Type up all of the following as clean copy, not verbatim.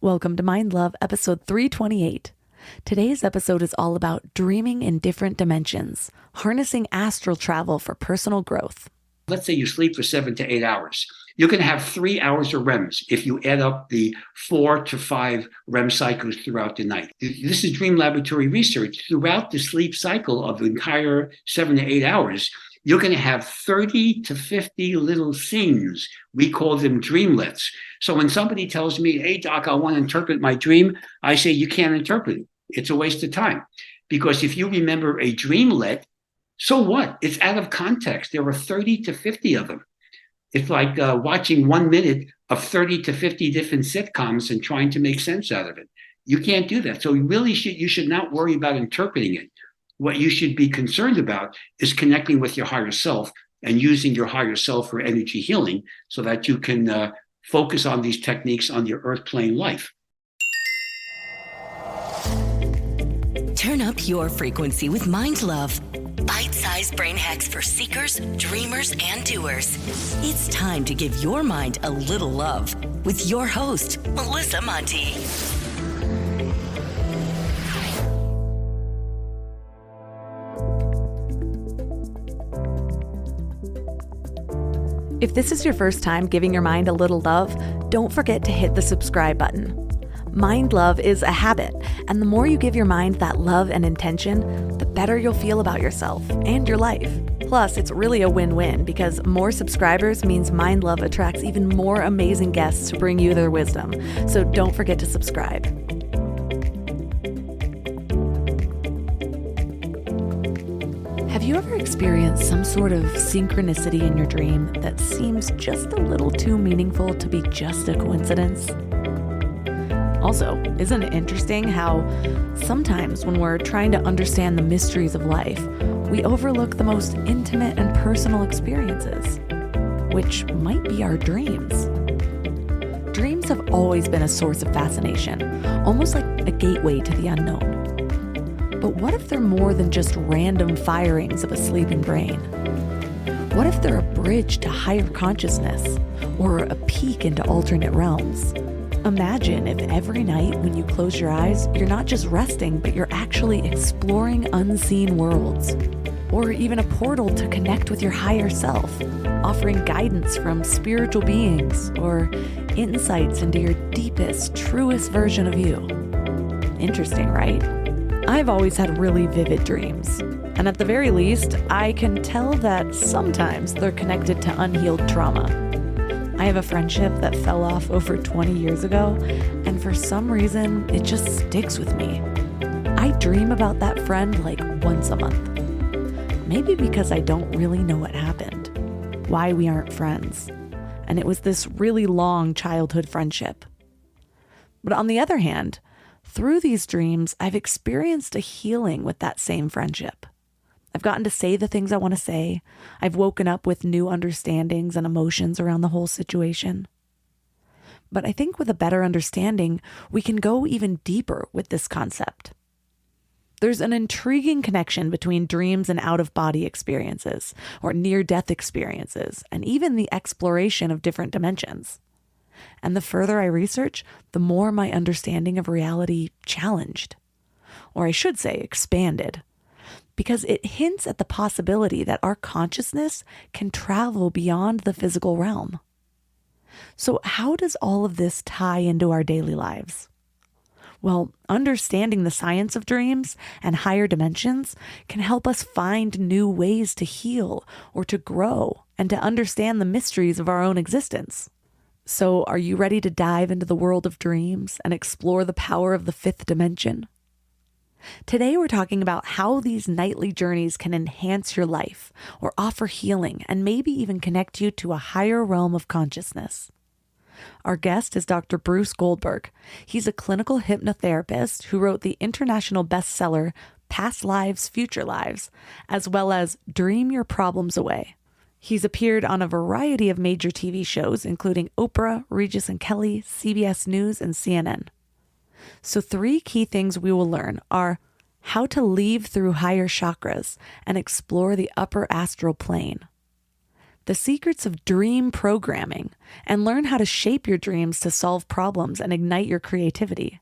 Welcome to Mind Love, episode 328. Today's episode is all about dreaming in different dimensions, harnessing astral travel for personal growth. Let's say you sleep for 7 to 8 hours. You're going to have 3 hours of REMs if you add up the 4 to 5 REM cycles throughout the night. This is Dream Laboratory research. Throughout the sleep cycle of the entire 7 to 8 hours, you're going to have 30 to 50 little scenes. We call them dreamlets. So when somebody tells me, hey, doc, I want to interpret my dream, I say, you can't interpret it. It's a waste of time. Because if you remember a dreamlet, so what? It's out of context. There are 30 to 50 of them. It's like watching 1 minute of 30 to 50 different sitcoms and trying to make sense out of it. You can't do that. So you should not worry about interpreting it. What you should be concerned about is connecting with your higher self and using your higher self for energy healing so that you can focus on these techniques on your earth plane life. Turn up your frequency with Mind Love. Bite-sized brain hacks for seekers, dreamers, and doers. It's time to give your mind a little love with your host, Melissa Monti. If this is your first time giving your mind a little love, don't forget to hit the subscribe button. Mind love is a habit, and the more you give your mind that love and intention, the better you'll feel about yourself and your life. Plus, it's really a win-win because more subscribers means Mind Love attracts even more amazing guests to bring you their wisdom. So don't forget to subscribe. Have you ever experienced some sort of synchronicity in your dream that seems just a little too meaningful to be just a coincidence? Also, isn't it interesting how sometimes when we're trying to understand the mysteries of life, we overlook the most intimate and personal experiences, which might be our dreams? Dreams have always been a source of fascination, almost like a gateway to the unknown. But what if they're more than just random firings of a sleeping brain? What if they're a bridge to higher consciousness or a peek into alternate realms? Imagine if every night when you close your eyes, you're not just resting, but you're actually exploring unseen worlds, or even a portal to connect with your higher self, offering guidance from spiritual beings or insights into your deepest, truest version of you. Interesting, right? I've always had really vivid dreams, and at the very least, I can tell that sometimes they're connected to unhealed trauma. I have a friendship that fell off over 20 years ago, and for some reason, it just sticks with me. I dream about that friend like once a month. Maybe because I don't really know what happened, why we aren't friends, and it was this really long childhood friendship. But on the other hand, through these dreams, I've experienced a healing with that same friendship. I've gotten to say the things I want to say. I've woken up with new understandings and emotions around the whole situation. But I think with a better understanding, we can go even deeper with this concept. There's an intriguing connection between dreams and out-of-body experiences, or near-death experiences, and even the exploration of different dimensions. And the further I research, the more my understanding of reality challenged. Or I should say expanded. Because it hints at the possibility that our consciousness can travel beyond the physical realm. So how does all of this tie into our daily lives? Well, understanding the science of dreams and higher dimensions can help us find new ways to heal or to grow and to understand the mysteries of our own existence. So are you ready to dive into the world of dreams and explore the power of the fifth dimension? Today, we're talking about how these nightly journeys can enhance your life or offer healing and maybe even connect you to a higher realm of consciousness. Our guest is Dr. Bruce Goldberg. He's a clinical hypnotherapist who wrote the international bestseller Past Lives, Future Lives, as well as Dream Your Problems Away. He's appeared on a variety of major TV shows, including Oprah, Regis and Kelly, CBS News, and CNN. So 3 key things we will learn are how to leave through higher chakras and explore the upper astral plane, the secrets of dream programming, and learn how to shape your dreams to solve problems and ignite your creativity.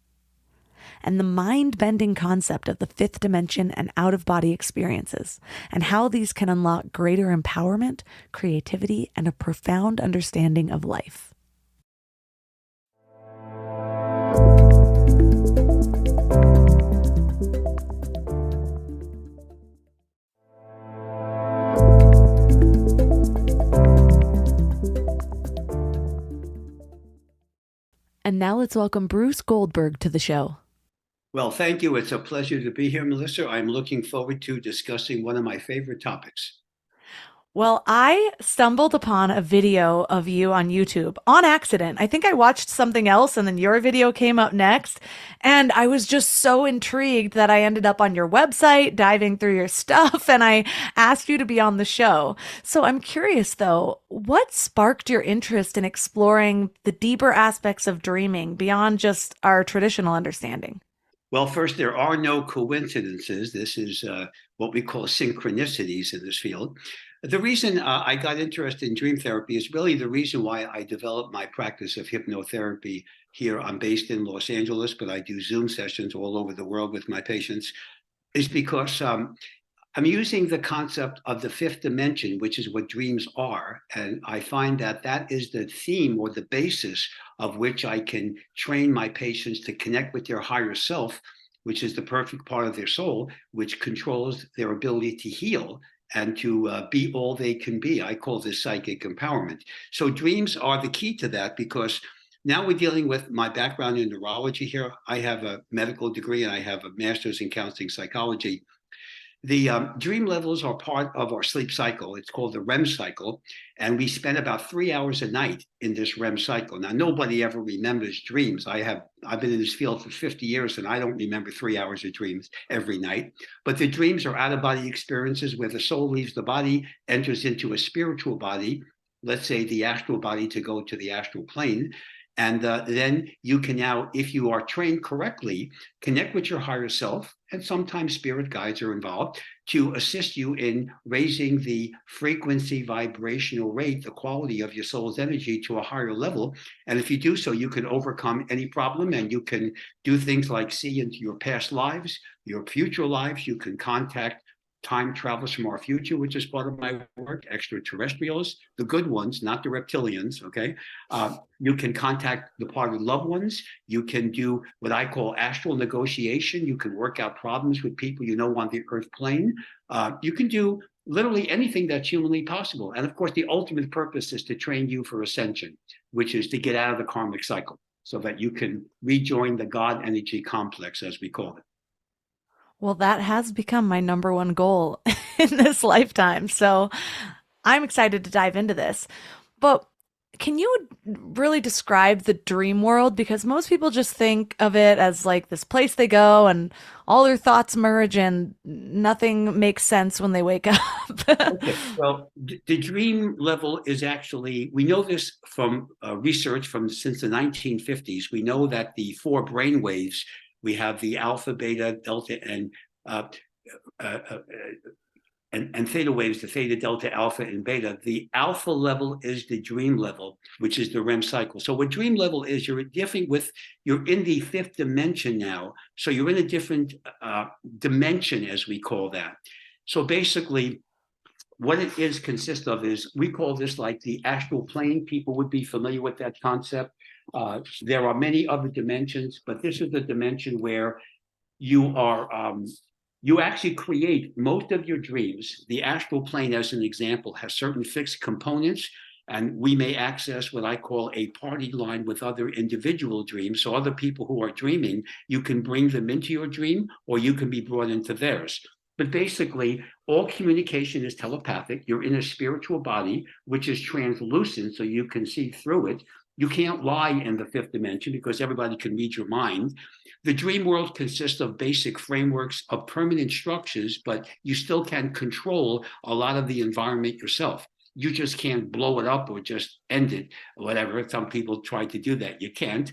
And the mind-bending concept of the fifth dimension and out-of-body experiences, and how these can unlock greater empowerment, creativity, and a profound understanding of life. And now let's welcome Bruce Goldberg to the show. Well, thank you. It's a pleasure to be here, Melissa. I'm looking forward to discussing one of my favorite topics. Well, I stumbled upon a video of you on YouTube on accident. I think I watched something else and then your video came up next. And I was just so intrigued that I ended up on your website, diving through your stuff, and I asked you to be on the show. So I'm curious though, what sparked your interest in exploring the deeper aspects of dreaming beyond just our traditional understanding? Well, first, there are no coincidences. This is what we call synchronicities in this field. The reason I got interested in dream therapy is really the reason why I developed my practice of hypnotherapy here. I'm based in Los Angeles, but I do Zoom sessions all over the world with my patients, is because I'm using the concept of the fifth dimension, which is what dreams are. And I find that that is the theme or the basis of which I can train my patients to connect with their higher self, which is the perfect part of their soul, which controls their ability to heal and to be all they can be. I call this psychic empowerment. So dreams are the key to that, because now we're dealing with my background in neurology here. I have a medical degree and I have a master's in counseling psychology. The dream levels are part of our sleep cycle. It's called the REM cycle. And we spend about 3 hours a night in this REM cycle. Now, nobody ever remembers dreams. I've been in this field for 50 years and I don't remember 3 hours of dreams every night. But the dreams are out-of-body experiences where the soul leaves the body, enters into a spiritual body, let's say the astral body, to go to the astral plane. And then you can now, if you are trained correctly, connect with your higher self, and sometimes spirit guides are involved to assist you in raising the frequency, vibrational rate, the quality of your soul's energy to a higher level. And if you do so, you can overcome any problem, and you can do things like see into your past lives, your future lives. You can contact time travelers from our future, which is part of my work, extraterrestrials, the good ones, not the reptilians, okay? You can contact departed loved ones. You can do what I call astral negotiation. You can work out problems with people you know on the earth plane. You can do literally anything that's humanly possible. And of course, the ultimate purpose is to train you for ascension, which is to get out of the karmic cycle so that you can rejoin the God energy complex, as we call it. Well, that has become my number one goal in this lifetime. So I'm excited to dive into this. But can you really describe the dream world? Because most people just think of it as like this place they go and all their thoughts merge and nothing makes sense when they wake up. Okay. Well, the dream level is actually, we know this from research since the 1950s. We know that the four brain waves, we have the alpha, beta, delta, and theta waves, the theta, delta, alpha, and beta. The alpha level is the dream level, which is the REM cycle. So what dream level is, you're in the fifth dimension now. So you're in a different dimension, as we call that. So basically, what it consists of is, we call this like the astral plane. People would be familiar with that concept. There are many other dimensions, but this is the dimension where you actually create most of your dreams. The astral plane, as an example, has certain fixed components, and we may access what I call a party line with other individual dreams. So other people who are dreaming, you can bring them into your dream, or you can be brought into theirs. But basically, all communication is telepathic. You're in a spiritual body, which is translucent, so you can see through it. You can't lie in the fifth dimension because everybody can read your mind. The dream world consists of basic frameworks of permanent structures, but you still can control a lot of the environment yourself. You just can't blow it up or just end it, or whatever. Some people try to do that. You can't.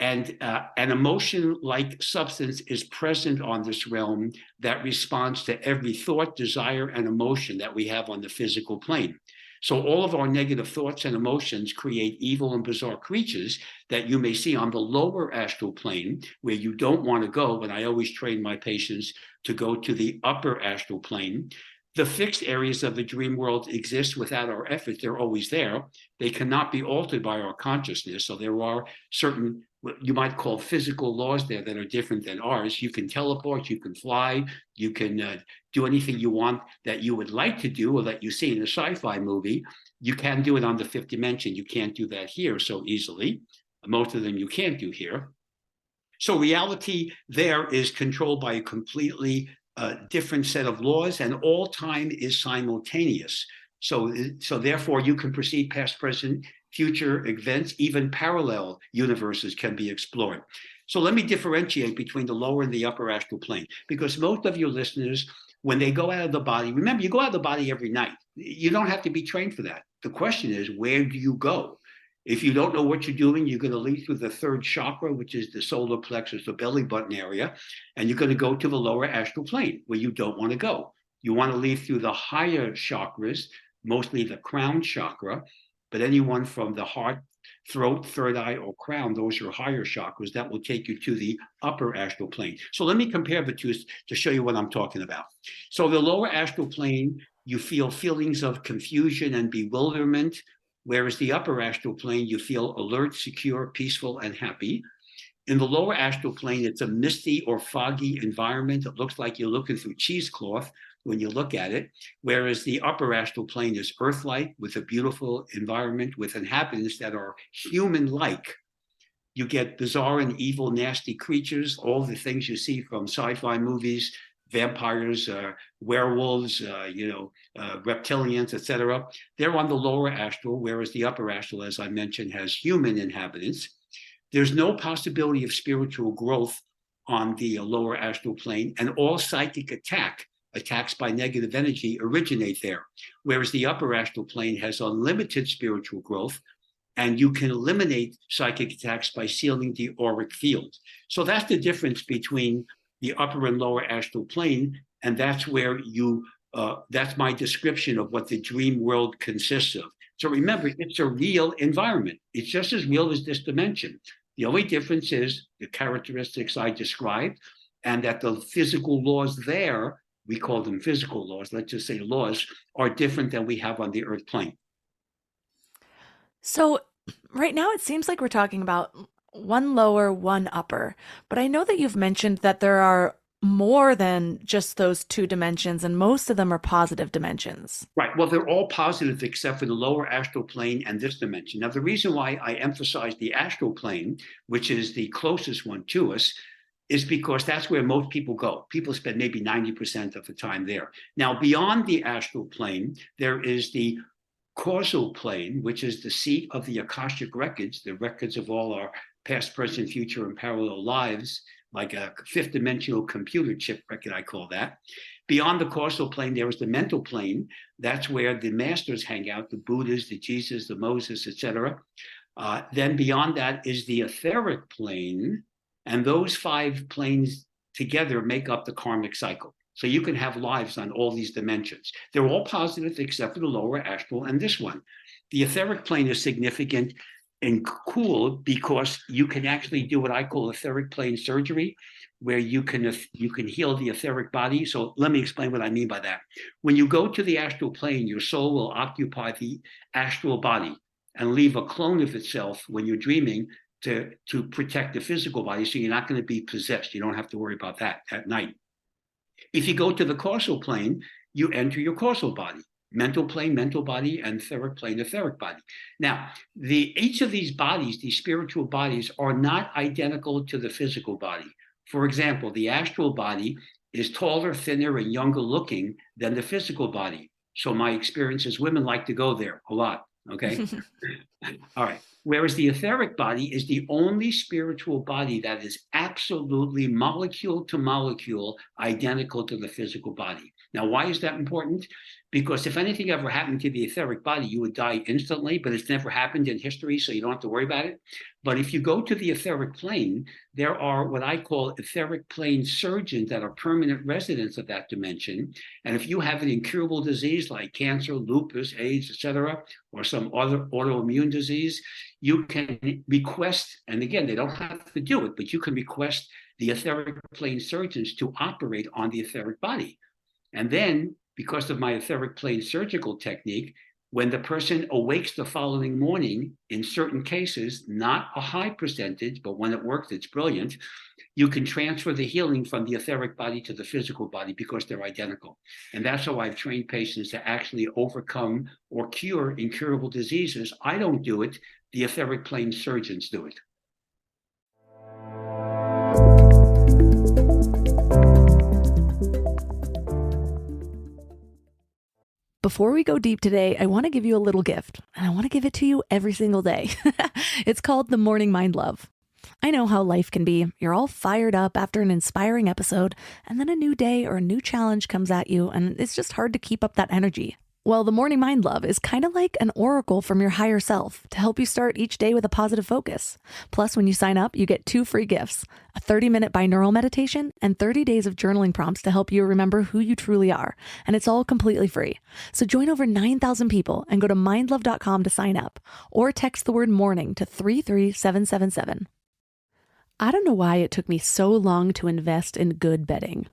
And an emotion-like substance is present on this realm that responds to every thought, desire, and emotion that we have on the physical plane. So all of our negative thoughts and emotions create evil and bizarre creatures that you may see on the lower astral plane, where you don't want to go. And I always train my patients to go to the upper astral plane. The fixed areas of the dream world exist without our effort. They're always there. They cannot be altered by our consciousness. So there are certain, what you might call physical laws there that are different than ours. You can teleport, you can fly, you can do anything you want that you would like to do or that you see in a sci-fi movie. You can do it on the fifth dimension. You can't do that here so easily. Most of them you can't do here. So reality there is controlled by a completely different set of laws, and all time is simultaneous. So therefore, you can perceive past, present, future events. Even parallel universes can be explored. So let me differentiate between the lower and the upper astral plane, because most of your listeners, when they go out of the body, remember, you go out of the body every night. You don't have to be trained for that. The question is, where do you go? If you don't know what you're doing, you're going to lead through the third chakra, which is the solar plexus, the belly button area, and you're going to go to the lower astral plane where you don't want to go. You want to lead through the higher chakras, mostly the crown chakra, but anyone from the heart, throat, third eye, or crown, those are higher chakras. That will take you to the upper astral plane. So let me compare the two to show you what I'm talking about. So the lower astral plane, you feel feelings of confusion and bewilderment, whereas the upper astral plane, you feel alert, secure, peaceful, and happy. In the lower astral plane, it's a misty or foggy environment. It looks like you're looking through cheesecloth when you look at it, whereas the upper astral plane is Earth-like with a beautiful environment with inhabitants that are human-like. You get bizarre and evil, nasty creatures, all the things you see from sci-fi movies, vampires, werewolves, reptilians, etc. They're on the lower astral, whereas the upper astral, as I mentioned, has human inhabitants. There's no possibility of spiritual growth on the lower astral plane, and all psychic attacks by negative energy originate there, whereas the upper astral plane has unlimited spiritual growth, and you can eliminate psychic attacks by sealing the auric field. So that's the difference between the upper and lower astral plane, and that's where that's my description of what the dream world consists of. So remember, it's a real environment. It's just as real as this dimension. The only difference is the characteristics I described, and that the physical laws there, we call them physical laws, let's just say laws, are different than we have on the earth plane. So right now it seems like we're talking about one lower, one upper, but I know that you've mentioned that there are more than just those two dimensions, and most of them are positive dimensions. Right. Well, they're all positive except for the lower astral plane and this dimension. Now, the reason why I emphasize the astral plane, which is the closest one to us, is because that's where most people go. People spend maybe 90% of the time there. Now, beyond the astral plane, there is the causal plane, which is the seat of the Akashic records, the records of all our past, present, future, and parallel lives, like a fifth dimensional computer chip record, I call that. Beyond the causal plane, there is the mental plane. That's where the masters hang out, the Buddhas, the Jesus, the Moses, etc. Then beyond that is the etheric plane, and those 5 planes together make up the karmic cycle. So you can have lives on all these dimensions. They're all positive except for the lower astral and this one. The etheric plane is significant and cool because you can actually do what I call etheric plane surgery, where you can heal the etheric body. So let me explain what I mean by that. When you go to the astral plane, your soul will occupy the astral body and leave a clone of itself when you're dreaming to protect the physical body, so you're not going to be possessed. You don't have to worry about that at night. If you go to the causal plane, you enter your causal body. Mental plane, mental body, and etheric plane, etheric body. Now, each of these bodies, these spiritual bodies, are not identical to the physical body. For example, the astral body is taller, thinner, and younger looking than the physical body. So my experience is women like to go there a lot, okay? All right. Whereas the etheric body is the only spiritual body that is absolutely molecule to molecule identical to the physical body. Now, why is that important? Because if anything ever happened to the etheric body, you would die instantly, but it's never happened in history, so you don't have to worry about it. But if you go to the etheric plane, there are what I call etheric plane surgeons that are permanent residents of that dimension. And if you have an incurable disease like cancer, lupus, AIDS, etc., or some other autoimmune disease, you can request, and again, they don't have to do it, but you can request the etheric plane surgeons to operate on the etheric body. And then, because of my etheric plane surgical technique, when the person awakes the following morning, in certain cases, not a high percentage, but when it works, it's brilliant, you can transfer the healing from the etheric body to the physical body because they're identical. And that's how I've trained patients to actually overcome or cure incurable diseases. I don't do it. The etheric plane surgeons do it. Before we go deep today, I want to give you a little gift, and I want to give it to you every single day. It's called the Morning Mind Love. I know how life can be. You're all fired up after an inspiring episode, and then a new day or a new challenge comes at you, and it's just hard to keep up that energy. Well, the Morning Mind Love is kind of like an oracle from your higher self to help you start each day with a positive focus. Plus, when you sign up, you get 2 free gifts, a 30-minute binaural meditation and 30 days of journaling prompts to help you remember who you truly are. And it's all completely free. So join over 9,000 people and go to mindlove.com to sign up or text the word morning to 33777. I don't know why it took me so long to invest in good bedding.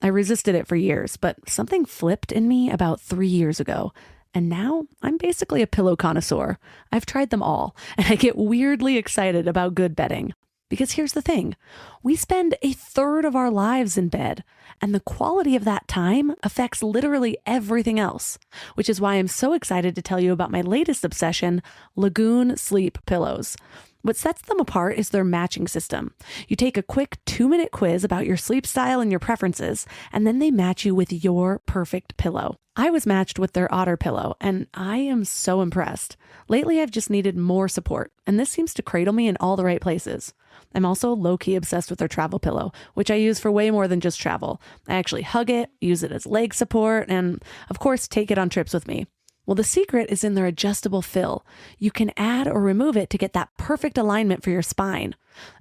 I resisted it for years, but something flipped in me about 3 years ago. And now I'm basically a pillow connoisseur. I've tried them all, and I get weirdly excited about good bedding. Because here's the thing, we spend a third of our lives in bed, and the quality of that time affects literally everything else, which is why I'm so excited to tell you about my latest obsession, Lagoon Sleep Pillows. What sets them apart is their matching system. You take a quick 2-minute quiz about your sleep style and your preferences, and then they match you with your perfect pillow. I was matched with their Otter pillow, and I am so impressed. Lately, I've just needed more support, and this seems to cradle me in all the right places. I'm also low-key obsessed with their travel pillow, which I use for way more than just travel. I actually hug it, use it as leg support, and of course, take it on trips with me. Well, the secret is in their adjustable fill. You can add or remove it to get that perfect alignment for your spine.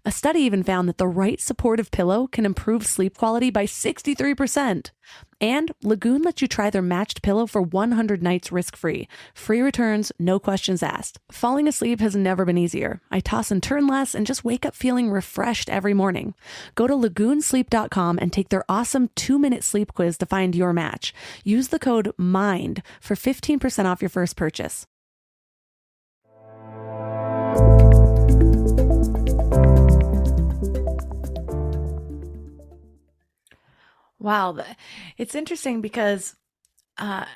A study even found that the right supportive pillow can improve sleep quality by 63%. And Lagoon lets you try their matched pillow for 100 nights risk-free. Free returns, no questions asked. Falling asleep has never been easier. I toss and turn less and just wake up feeling refreshed every morning. Go to lagoonsleep.com and take their awesome 2-minute sleep quiz to find your match. Use the code MIND for 15% off your first purchase. Wow, it's interesting because on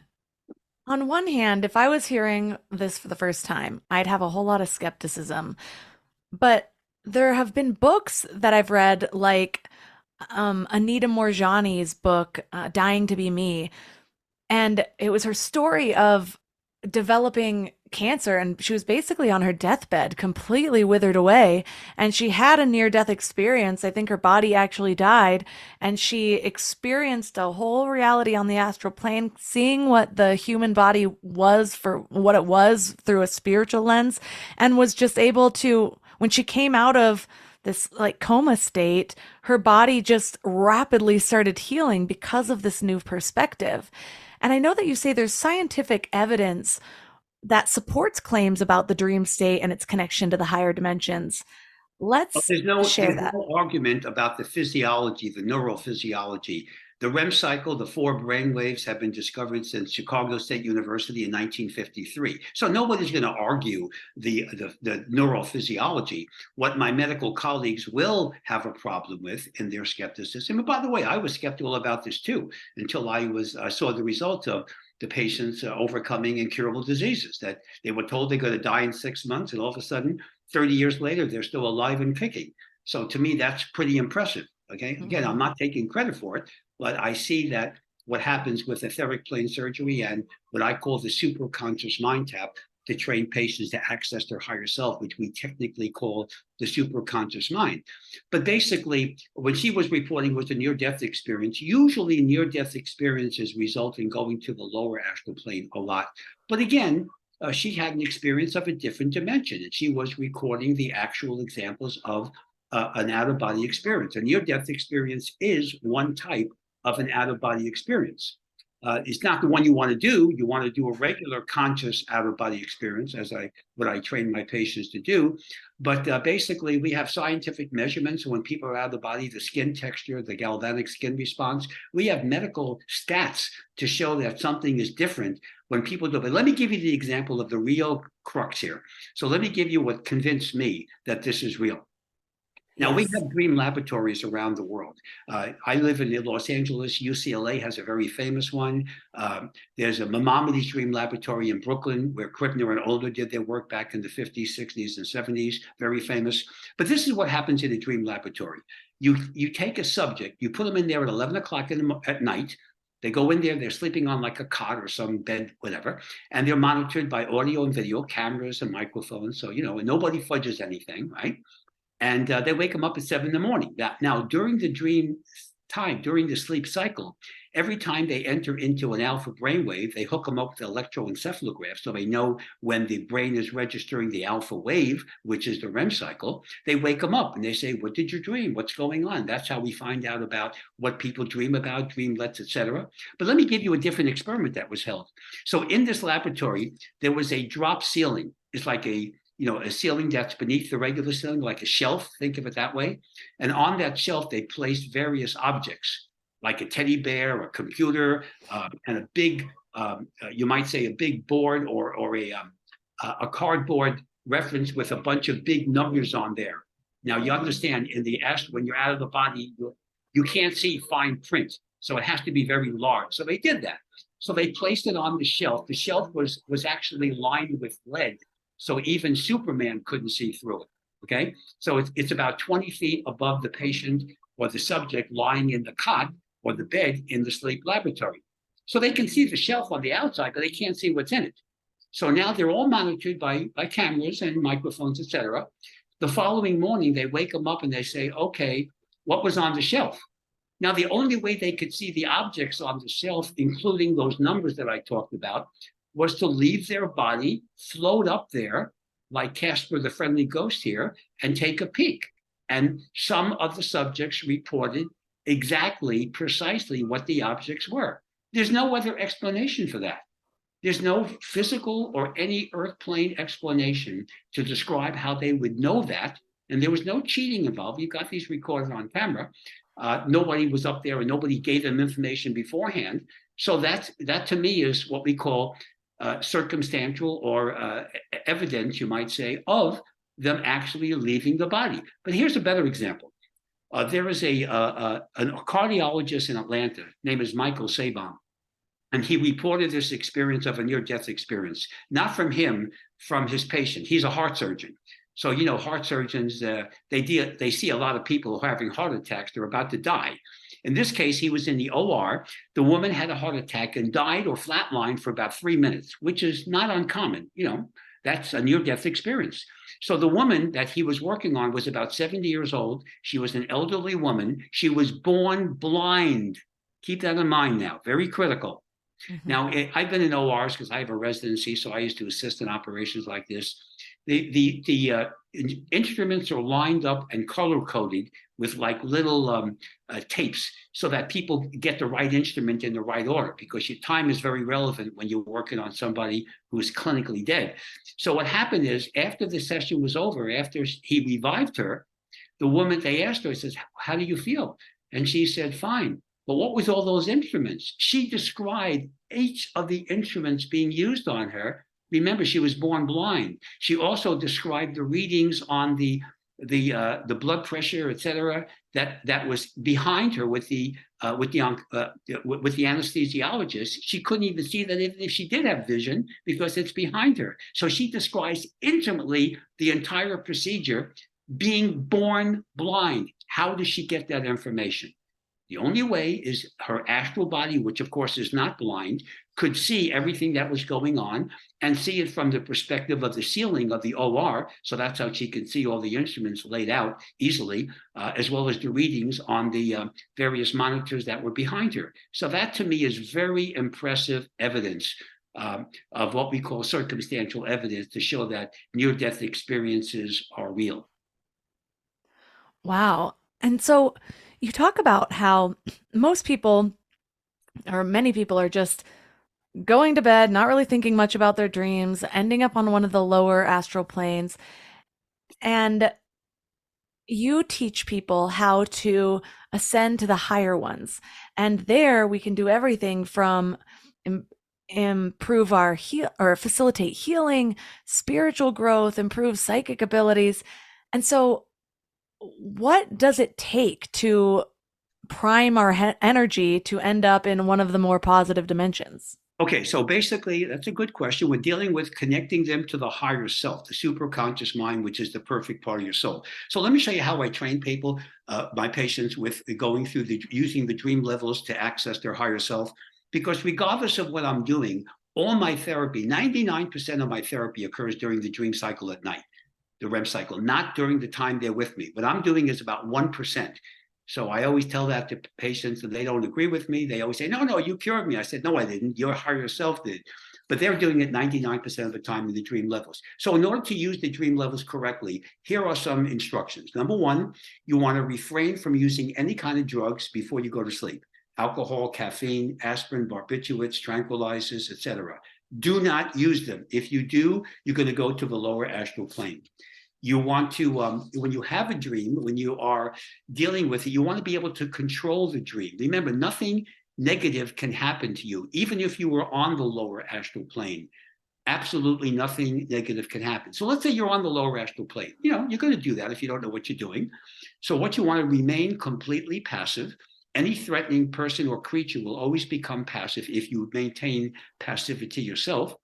one hand, if I was hearing this for the first time, I'd have a whole lot of skepticism. But there have been books that I've read, like Anita Moorjani's book, Dying to Be Me. And it was her story of developing cancer, and she was basically on her deathbed, completely withered away, and she had a near-death experience. I think her body actually died, and she experienced a whole reality on the astral plane, seeing what the human body was for what it was through a spiritual lens, and was just able to, when she came out of this like coma state, her body just rapidly started healing because of this new perspective. And I know that you say there's scientific evidence that supports claims about the dream state and its connection to the higher dimensions. Let's share that. There's no argument about the physiology, the neurophysiology. The REM cycle, the 4 brain waves, have been discovered since Chicago State University in 1953. So nobody's going to argue the neurophysiology. What my medical colleagues will have a problem with in their skepticism, and by the way, I was skeptical about this too, until I saw the results of the patients overcoming incurable diseases, that they were told they're going to die in 6 months, and all of a sudden, 30 years later, they're still alive and kicking. So to me, that's pretty impressive. Okay, again, I'm not taking credit for it, but I see that what happens with etheric plane surgery and what I call the superconscious mind tap to train patients to access their higher self, which we technically call the superconscious mind. But basically, when she was reporting was a near-death experience, usually near-death experiences result in going to the lower astral plane a lot. But again, she had an experience of a different dimension, and she was recording the actual examples of an out-of-body experience. A near-death experience is one type of an out-of-body experience. It's not the one you want to do. You want to do a regular conscious out-of-body experience, as what I train my patients to do. But basically, we have scientific measurements. When people are out of the body, the skin texture, the galvanic skin response, we have medical stats to show that something is different when people do. But let me give you the example of the real crux here. So let me give you what convinced me that this is real. Now, we have dream laboratories around the world. I live in Los Angeles. UCLA has a very famous one. There's a Maimonides Dream Laboratory in Brooklyn where Krippner and Older did their work back in the 50s, 60s, and 70s. Very famous. But this is what happens in a dream laboratory. You take a subject, you put them in there at 11 o'clock at night. They go in there, they're sleeping on like a cot or some bed, whatever, and they're monitored by audio and video, cameras and microphones. So, and nobody fudges anything, right? And they wake them up at 7 in the morning. Now, during the dream time, during the sleep cycle, every time they enter into an alpha brainwave, they hook them up with electroencephalograph so they know when the brain is registering the alpha wave, which is the REM cycle. They wake them up and they say, what did you dream? What's going on? That's how we find out about what people dream about, dreamlets, etc. But let me give you a different experiment that was held. So in this laboratory, there was a drop ceiling. It's like a ceiling that's beneath the regular ceiling, like a shelf, think of it that way. And on that shelf, they placed various objects, like a teddy bear, a computer, and a big, you might say a big board or a cardboard reference with a bunch of big numbers on there. Now, you understand, in the astral, when you're out of the body, you can't see fine print. So it has to be very large. So they did that. So they placed it on the shelf. The shelf was actually lined with lead. So even Superman couldn't see through it, okay? So it's about 20 feet above the patient or the subject lying in the cot or the bed in the sleep laboratory. So they can see the shelf on the outside, but they can't see what's in it. So now they're all monitored by cameras and microphones, etc. The following morning, they wake them up and they say, okay, what was on the shelf? Now, the only way they could see the objects on the shelf, including those numbers that I talked about, was to leave their body, float up there, like Casper the Friendly Ghost here, and take a peek. And some of the subjects reported precisely what the objects were. There's no other explanation for that. There's no physical or any earth plane explanation to describe how they would know that. And there was no cheating involved. You got these recorded on camera. Nobody was up there and nobody gave them information beforehand. So that to me is what we call circumstantial or evidence, you might say, of them actually leaving the body. But here's a better example. There is a cardiologist in Atlanta, name is Michael Sabon, and he reported this experience of a near-death experience, not from him, from his patient. He's a heart surgeon. So, heart surgeons, they see a lot of people who are having heart attacks. They're about to die. In this case, he was in the OR. The woman had a heart attack and died or flatlined for about 3 minutes, which is not uncommon. That's a near-death experience. So the woman that he was working on was about 70 years old. She was an elderly woman. She was born blind. Keep that in mind now, very critical. Mm-hmm. Now, I've been in ORs because I have a residency, so I used to assist in operations like this. The instruments are lined up and color-coded with like little tapes so that people get the right instrument in the right order, because your time is very relevant when you're working on somebody who is clinically dead. So what happened is, after the session was over, after he revived her, the woman, they asked her, says, how do you feel? And she said, fine. But what was all those instruments? She described each of the instruments being used on her. Remember, she was born blind. She also described the readings on the blood pressure, et cetera, that was behind her with the anesthesiologist. She couldn't even see that if she did have vision, because it's behind her. So she describes intimately the entire procedure, being born blind. How does she get that information? The only way is her astral body, which of course is not blind, could see everything that was going on and see it from the perspective of the ceiling of the OR. So that's how she could see all the instruments laid out easily, as well as the readings on the various monitors that were behind her. So that to me is very impressive evidence of what we call circumstantial evidence to show that near-death experiences are real. Wow. And so you talk about how most people, or many people, are just going to bed, not really thinking much about their dreams, ending up on one of the lower astral planes. And you teach people how to ascend to the higher ones. And there we can do everything from improve our or facilitate healing, spiritual growth, improve psychic abilities. And so what does it take to prime our energy to end up in one of the more positive dimensions? Okay, so basically, that's a good question. We're dealing with connecting them to the higher self, the superconscious mind, which is the perfect part of your soul. So let me show you how I train people, my patients, with going through using the dream levels to access their higher self. Because regardless of what I'm doing, all my therapy, 99% of my therapy occurs during the dream cycle at night, the REM cycle, not during the time they're with me. What I'm doing is about 1%. So I always tell that to patients, and they don't agree with me. They always say, no, you cured me. I said, no, I didn't. Your higher self did. But they're doing it 99% of the time in the dream levels. So in order to use the dream levels correctly, here are some instructions. Number one, you want to refrain from using any kind of drugs before you go to sleep. Alcohol, caffeine, aspirin, barbiturates, tranquilizers, etc. Do not use them. If you do, you're going to go to the lower astral plane. You want to, when you have a dream, when you are dealing with it, you want to be able to control the dream. Remember, nothing negative can happen to you, even if you were on the lower astral plane. Absolutely nothing negative can happen. So let's say you're on the lower astral plane. You know, you're going to do that if you don't know what you're doing. So what you want to remain completely passive. Any threatening person or creature will always become passive if you maintain passivity yourself.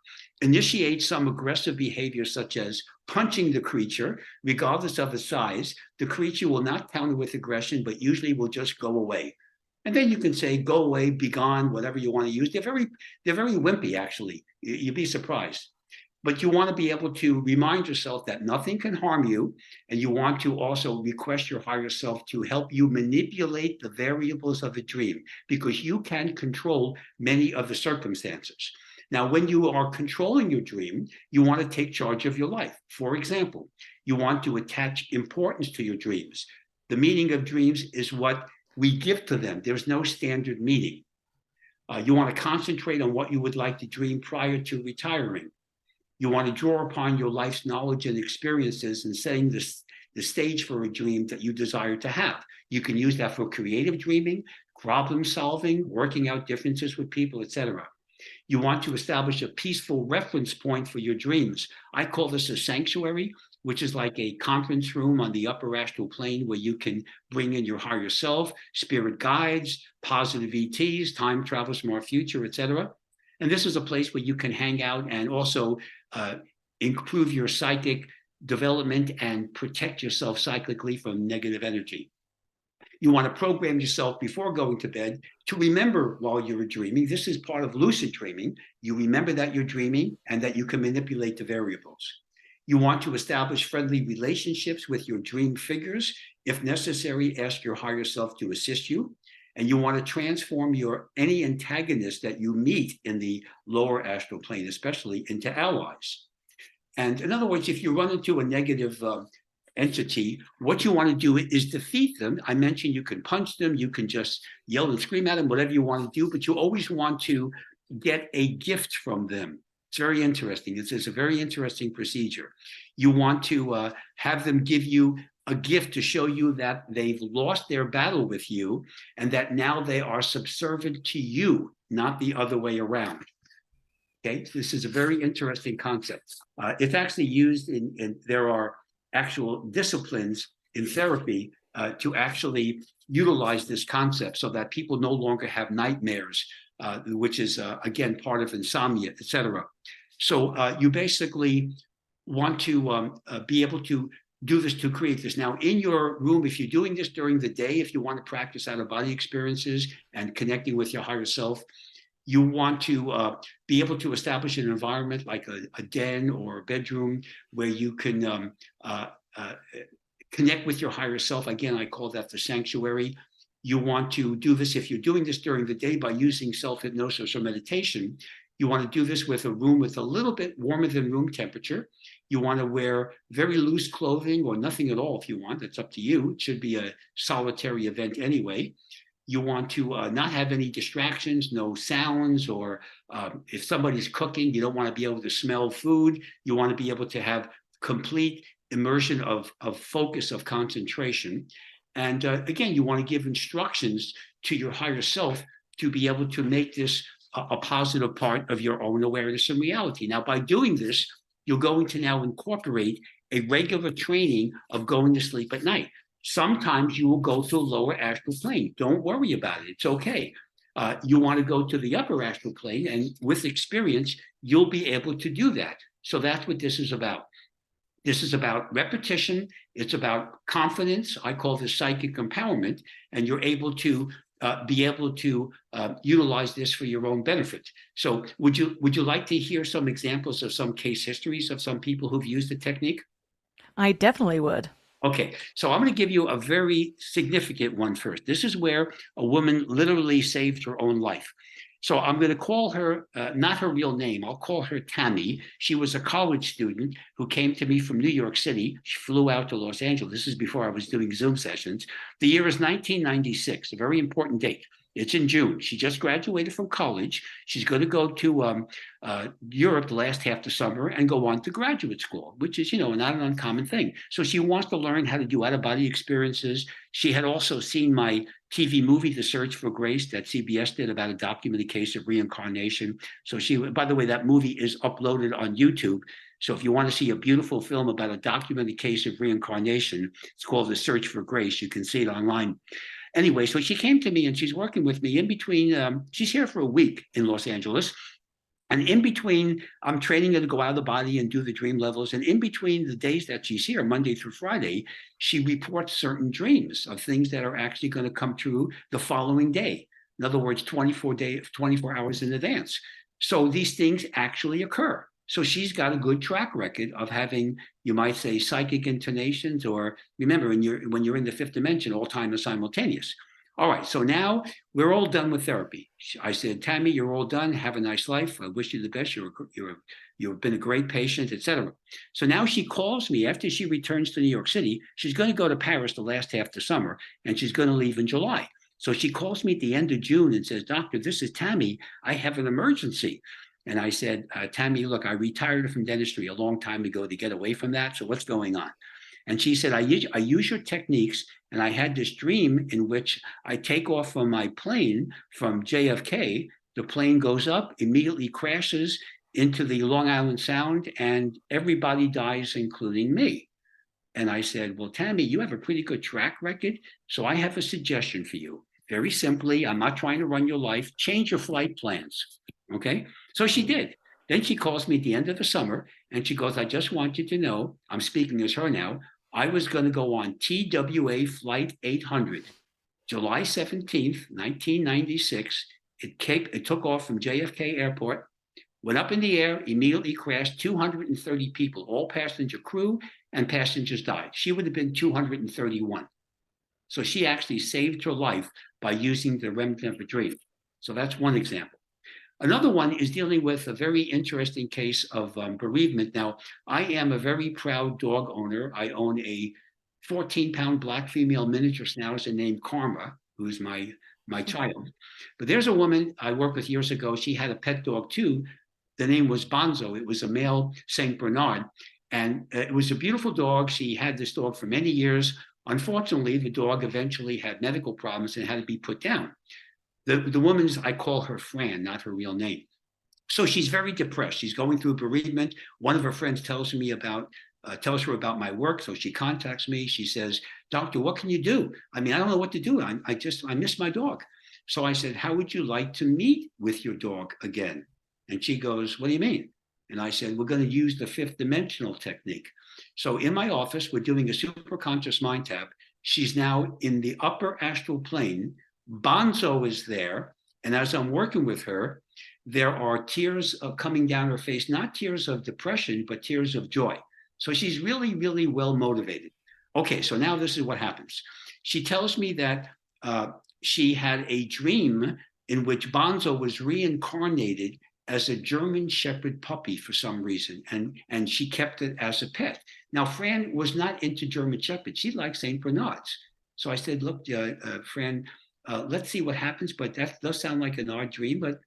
Initiate some aggressive behavior, such as punching the creature, regardless of its size. The creature will not counter with aggression, but usually will just go away. And then you can say, go away, be gone, whatever you want to use. They're very wimpy, actually. You'd be surprised. But you want to be able to remind yourself that nothing can harm you. And you want to also request your higher self to help you manipulate the variables of the dream, because you can control many of the circumstances. Now, when you are controlling your dream, you want to take charge of your life. For example, you want to attach importance to your dreams. The meaning of dreams is what we give to them. There's no standard meaning. You want to concentrate on what you would like to dream prior to retiring. You want to draw upon your life's knowledge and experiences in setting the stage for a dream that you desire to have. You can use that for creative dreaming, problem solving, working out differences with people, etc. You want to establish a peaceful reference point for your dreams. I call this a sanctuary, which is like a conference room on the upper astral plane where you can bring in your higher self, spirit guides, positive ETs, time travelers from our future, etc. And this is a place where you can hang out and also improve your psychic development and protect yourself cyclically from negative energy. You want to program yourself before going to bed to remember while you're dreaming. This is part of lucid dreaming. You remember that you're dreaming and that you can manipulate the variables. You want to establish friendly relationships with your dream figures. If necessary, ask your higher self to assist you. And you want to transform any antagonist that you meet in the lower astral plane, especially, into allies. And in other words, if you run into a negative entity, what you want to do is defeat them. I mentioned you can punch them, you can just yell and scream at them, whatever you want to do, but you always want to get a gift from them. It's very interesting. It's a very interesting procedure. You want to have them give you a gift to show you that they've lost their battle with you and that now they are subservient to you, not the other way around. Okay, so this is a very interesting concept. It's actually used there are actual disciplines in therapy to actually utilize this concept so that people no longer have nightmares, which is, again, part of insomnia, etc. So you basically want to be able to do this to create this. Now, in your room, if you're doing this during the day, if you want to practice out-of-body experiences and connecting with your higher self, you want to be able to establish an environment like a den or a bedroom where you can connect with your higher self. Again, I call that the sanctuary. You want to do this, if you're doing this during the day by using self-hypnosis or meditation, you want to do this with a room with a little bit warmer than room temperature. You want to wear very loose clothing or nothing at all if you want. It's up to you. It should be a solitary event anyway. You want to not have any distractions, no sounds, or if somebody's cooking, you don't want to be able to smell food. You want to be able to have complete immersion of focus, of concentration. And again, you want to give instructions to your higher self to be able to make this a positive part of your own awareness and reality. Now, by doing this, you're going to now incorporate a regular training of going to sleep at night. Sometimes you will go to a lower astral plane. Don't worry about it. It's okay. You want to go to the upper astral plane, and with experience, you'll be able to do that. So that's what this is about. This is about repetition. It's about confidence. I call this psychic empowerment, and you're able to be able to utilize this for your own benefit. So would you like to hear some examples of some case histories of some people who've used the technique? I definitely would. Okay, so I'm going to give you a very significant one first. This is where a woman literally saved her own life. So I'm going to call her, not her real name, I'll call her Tammy. She was a college student who came to me from New York City. She flew out to Los Angeles. This is before I was doing Zoom sessions. The year is 1996, a very important date. It's in June. She just graduated from college. She's going to go to Europe the last half of the summer and go on to graduate school, which is, not an uncommon thing. So she wants to learn how to do out-of-body experiences. She had also seen my TV movie, The Search for Grace, that CBS did about a documented case of reincarnation. So by the way, that movie is uploaded on YouTube. So if you want to see a beautiful film about a documented case of reincarnation, it's called The Search for Grace. You can see it online. Anyway, so she came to me and she's working with me in between. She's here for a week in Los Angeles. And in between, I'm training her to go out of the body and do the dream levels. And in between the days that she's here, Monday through Friday, she reports certain dreams of things that are actually going to come true the following day. In other words, 24 hours in advance. So these things actually occur. So she's got a good track record of having, you might say, psychic intonations, or remember, when you're in the fifth dimension, all time is simultaneous. All right, so now we're all done with therapy. I said, Tammy, you're all done. Have a nice life. I wish you the best. You've been a great patient, etc. So now she calls me after she returns to New York City. She's going to go to Paris the last half of the summer, and she's going to leave in July. So she calls me at the end of June and says, Doctor, this is Tammy. I have an emergency. And I said, Tammy, look, I retired from dentistry a long time ago to get away from that. So what's going on? And she said, I use your techniques. And I had this dream in which I take off from my plane from JFK. The plane goes up, immediately crashes into the Long Island Sound, and everybody dies, including me. And I said, well, Tammy, you have a pretty good track record. So I have a suggestion for you. Very simply, I'm not trying to run your life. Change your flight plans. Okay? So she did. Then she calls me at the end of the summer and she goes, I just want you to know, I'm speaking as her now, I was going to go on TWA Flight 800, July 17th, 1996. It took off from JFK Airport, went up in the air, immediately crashed, 230 people, all passenger crew and passengers died. She would have been 231. So she actually saved her life by using the REM dream. So that's one example. Another one is dealing with a very interesting case of bereavement. Now, I am a very proud dog owner. I own a 14-pound black female miniature schnauzer named Karma, who's my child. But there's a woman I worked with years ago. She had a pet dog too. The name was Bonzo. It was a male Saint Bernard. And it was a beautiful dog. She had this dog for many years. Unfortunately, the dog eventually had medical problems and had to be put down. The woman's, I call her Fran, not her real name. So she's very depressed. She's going through bereavement. One of her friends tells her about my work. So she contacts me. She says, Doctor, what can you do? I mean, I don't know what to do. I miss my dog. So I said, how would you like to meet with your dog again? And she goes, what do you mean? And I said, we're going to use the fifth dimensional technique. So in my office, we're doing a superconscious mind tap. She's now in the upper astral plane. Bonzo is there. And as I'm working with her, there are tears coming down her face, not tears of depression, but tears of joy. So she's really, really well motivated. Okay, so now this is what happens. She tells me that she had a dream in which Bonzo was reincarnated as a German Shepherd puppy for some reason, and she kept it as a pet. Now, Fran was not into German Shepherds. She liked St. Bernards. So I said, look, Fran, let's see what happens, but that does sound like an odd dream, but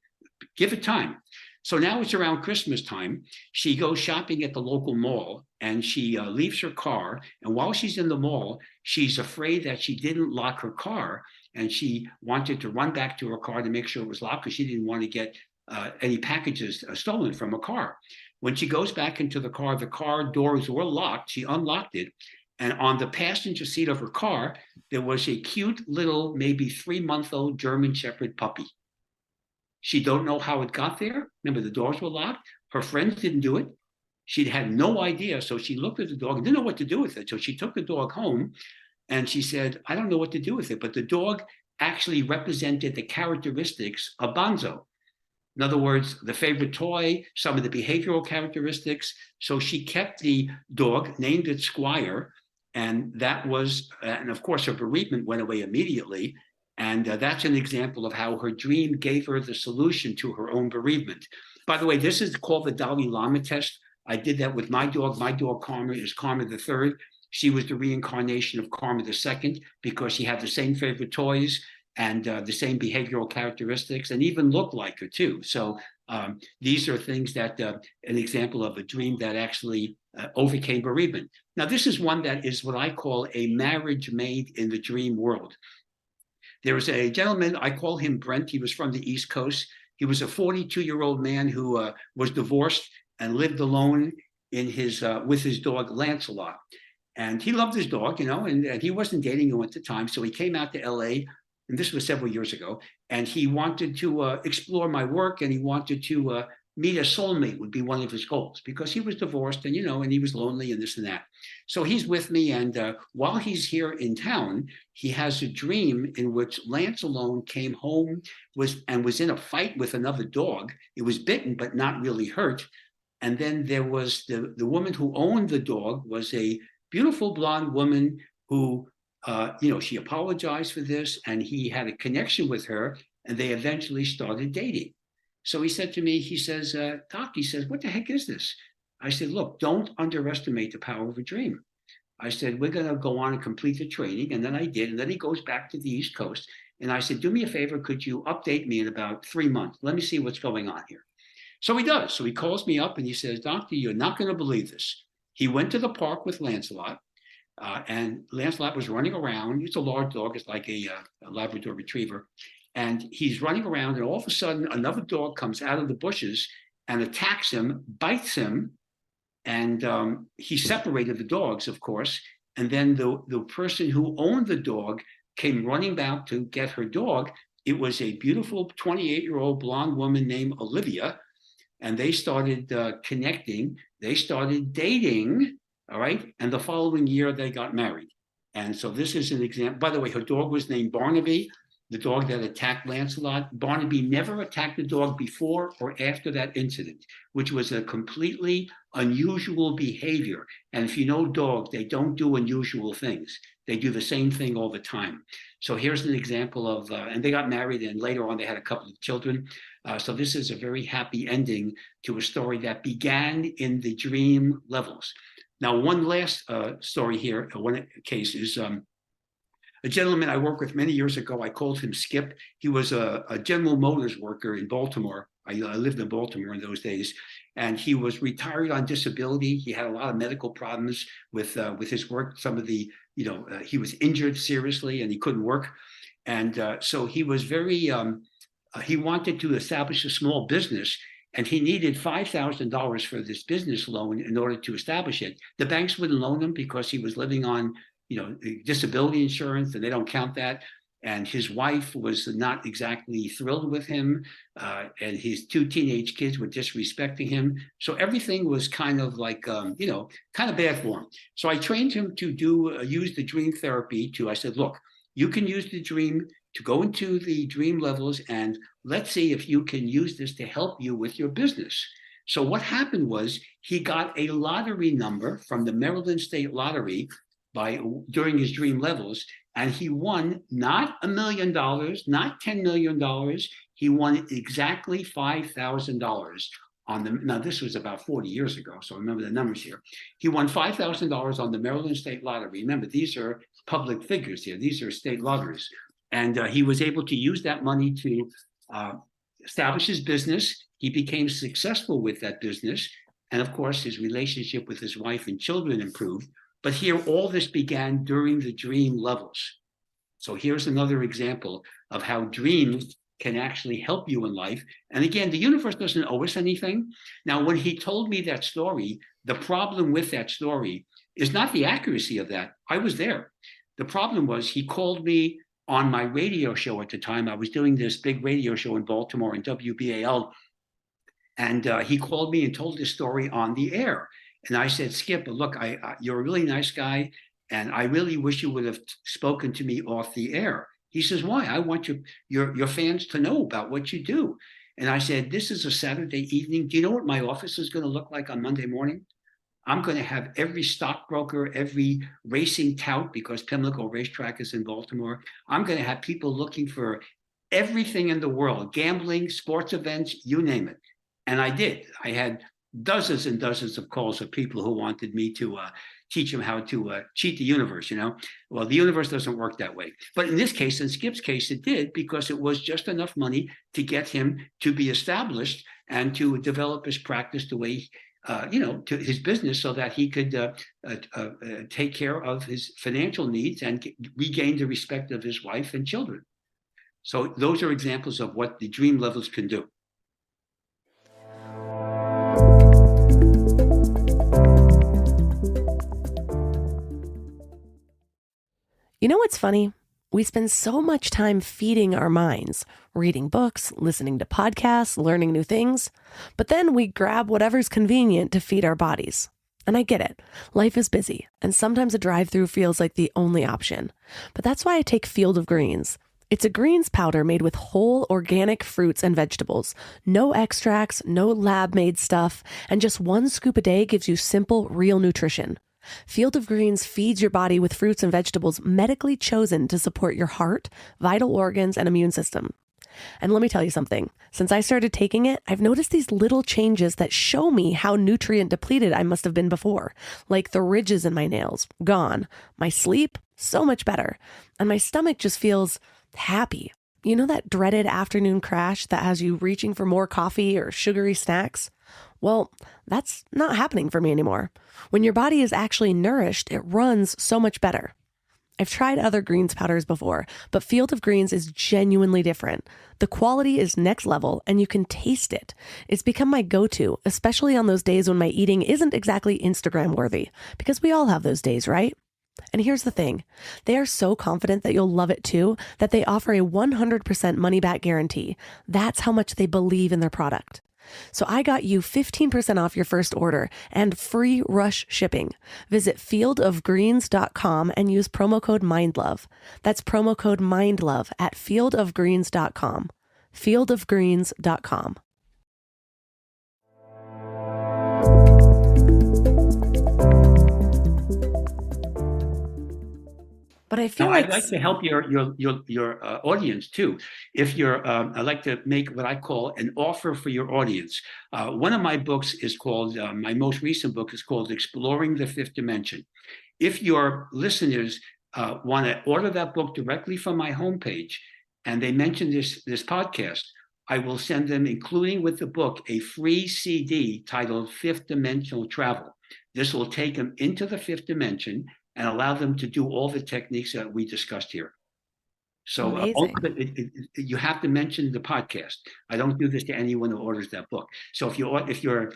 give it time. So now it's around Christmas time. She goes shopping at the local mall, and she leaves her car. And while she's in the mall, she's afraid that she didn't lock her car, and she wanted to run back to her car to make sure it was locked because she didn't want to get any packages stolen from a car. When she goes back into the car doors were locked. She unlocked it. And on the passenger seat of her car, there was a cute little, maybe 3-month-old German Shepherd puppy. She don't know how it got there. Remember, the doors were locked. Her friends didn't do it. She had no idea. So she looked at the dog and didn't know what to do with it. So she took the dog home and she said, I don't know what to do with it. But the dog actually represented the characteristics of Bonzo. In other words, the favorite toy, some of the behavioral characteristics. So she kept the dog, named it Squire, and that was, and of course, her bereavement went away immediately. And that's an example of how her dream gave her the solution to her own bereavement. By the way, this is called the Dalai Lama test. I did that with my dog. My dog, Karma, is Karma the third. She was the reincarnation of Karma the second because she had the same favorite toys and the same behavioral characteristics, and even looked like her too. So these are things that an example of a dream that actually overcame bereavement. Now, this is one that is what I call a marriage made in the dream world. There was a gentleman, I call him Brent. He was from the East Coast. He was a 42-year-old man who was divorced and lived alone in his with his dog Lancelot. And he loved his dog, and he wasn't dating him at the time. So he came out to LA, and this was several years ago, and he wanted to explore my work, and he wanted to meet a soulmate would be one of his goals because he was divorced and, and he was lonely and this and that. So he's with me. And while he's here in town, he has a dream in which Lance alone came home was in a fight with another dog. It was bitten, but not really hurt. And then there was the woman who owned the dog was a beautiful blonde woman who, she apologized for this and he had a connection with her and they eventually started dating. So he said to me, he says, Doc, he says, what the heck is this? I said, look, don't underestimate the power of a dream. I said, we're going to go on and complete the training. And then I did. And then he goes back to the East Coast. And I said, do me a favor. Could you update me in about 3 months? Let me see what's going on here. So he does. So he calls me up and he says, Doctor, you're not going to believe this. He went to the park with Lancelot. And Lancelot was running around. It's a large dog. It's like a Labrador retriever. And he's running around, and all of a sudden, another dog comes out of the bushes and attacks him, bites him, and he separated the dogs, of course. And then the person who owned the dog came running back to get her dog. It was a beautiful 28-year-old blonde woman named Olivia, and they started connecting. They started dating, all right? And the following year, they got married. And so this is an example. By the way, her dog was named Barnaby, the dog that attacked Lancelot. Barnaby never attacked the dog before or after that incident, which was a completely unusual behavior. And if you know dogs, they don't do unusual things. They do the same thing all the time. So here's an example of, and they got married and later on they had a couple of children. So this is a very happy ending to a story that began in the dream levels. Now, one last story here, one case is, a gentleman I worked with many years ago, I called him Skip. He was a General Motors worker in Baltimore. I lived in Baltimore in those days. And he was retired on disability. He had a lot of medical problems with his work. Some of the, he was injured seriously and he couldn't work. And so he was very, he wanted to establish a small business and he needed $5,000 for this business loan in order to establish it. The banks wouldn't loan him because he was living on disability insurance, and they don't count that. and his wife was not exactly thrilled with him, and his two teenage kids were disrespecting him. So everything was kind of like, kind of bad for him. So I trained him to use the dream therapy I said, look, you can use the dream to go into the dream levels, and let's see if you can use this to help you with your business. So what happened was he got a lottery number from the Maryland State Lottery during his dream levels, and he won not $1 million, not $10 million. He won exactly $5,000 now this was about 40 years ago, so remember the numbers here. He won $5,000 on the Maryland State Lottery. Remember, these are public figures here. These are state lotteries. And he was able to use that money to establish his business. He became successful with that business. And of course, his relationship with his wife and children improved. But here, all this began during the dream levels. So here's another example of how dreams can actually help you in life. And again, the universe doesn't owe us anything. Now, when he told me that story, the problem with that story is not the accuracy of that. I was there. The problem was he called me on my radio show at the time. I was doing this big radio show in Baltimore in WBAL. And he called me and told this story on the air. And I said, Skip, look, you're a really nice guy, and I really wish you would have spoken to me off the air. He says, why? I want your fans to know about what you do. And I said, this is a Saturday evening. Do you know what my office is going to look like on Monday morning? I'm going to have every stockbroker, every racing tout, because Pimlico Racetrack is in Baltimore. I'm going to have people looking for everything in the world, gambling, sports events, you name it. And I did. I had dozens and dozens of calls of people who wanted me to teach them how to cheat the universe, Well, the universe doesn't work that way. But in this case, in Skip's case, it did, because it was just enough money to get him to be established and to develop his practice the way, to his business, so that he could take care of his financial needs and regain the respect of his wife and children. So those are examples of what the dream levels can do. You know what's funny? We spend so much time feeding our minds, reading books, listening to podcasts, learning new things, but then we grab whatever's convenient to feed our bodies. And I get it. Life is busy, and sometimes a drive-through feels like the only option. But that's why I take Field of Greens. It's a greens powder made with whole organic fruits and vegetables. No extracts, no lab-made stuff, and just 1 scoop a day gives you simple, real nutrition. Field of Greens feeds your body with fruits and vegetables medically chosen to support your heart, vital organs, and immune system. And let me tell you something. Since I started taking it, I've noticed these little changes that show me how nutrient depleted I must have been before, like the ridges in my nails, gone. My sleep, so much better. And my stomach just feels happy. You know that dreaded afternoon crash that has you reaching for more coffee or sugary snacks? Well, that's not happening for me anymore. When your body is actually nourished, it runs so much better. I've tried other greens powders before, but Field of Greens is genuinely different. The quality is next level, and you can taste it. It's become my go-to, especially on those days when my eating isn't exactly Instagram worthy, because we all have those days, right? And here's the thing. They are so confident that you'll love it too, that they offer a 100% money-back guarantee. That's how much they believe in their product. So I got you 15% off your first order and free rush shipping. Visit fieldofgreens.com and use promo code MINDLOVE. That's promo code MINDLOVE at fieldofgreens.com. fieldofgreens.com. But I feel now, like I'd like to help your audience too. If I'd like to make what I call an offer for your audience. One of my books is called, my most recent book is called Exploring the Fifth Dimension. If your listeners want to order that book directly from my homepage, and they mention this podcast, I will send them, including with the book, a free CD titled Fifth Dimensional Travel. This will take them into the fifth dimension and allow them to do all the techniques that we discussed here. So you have to mention the podcast. I don't do this to anyone who orders that book. So if your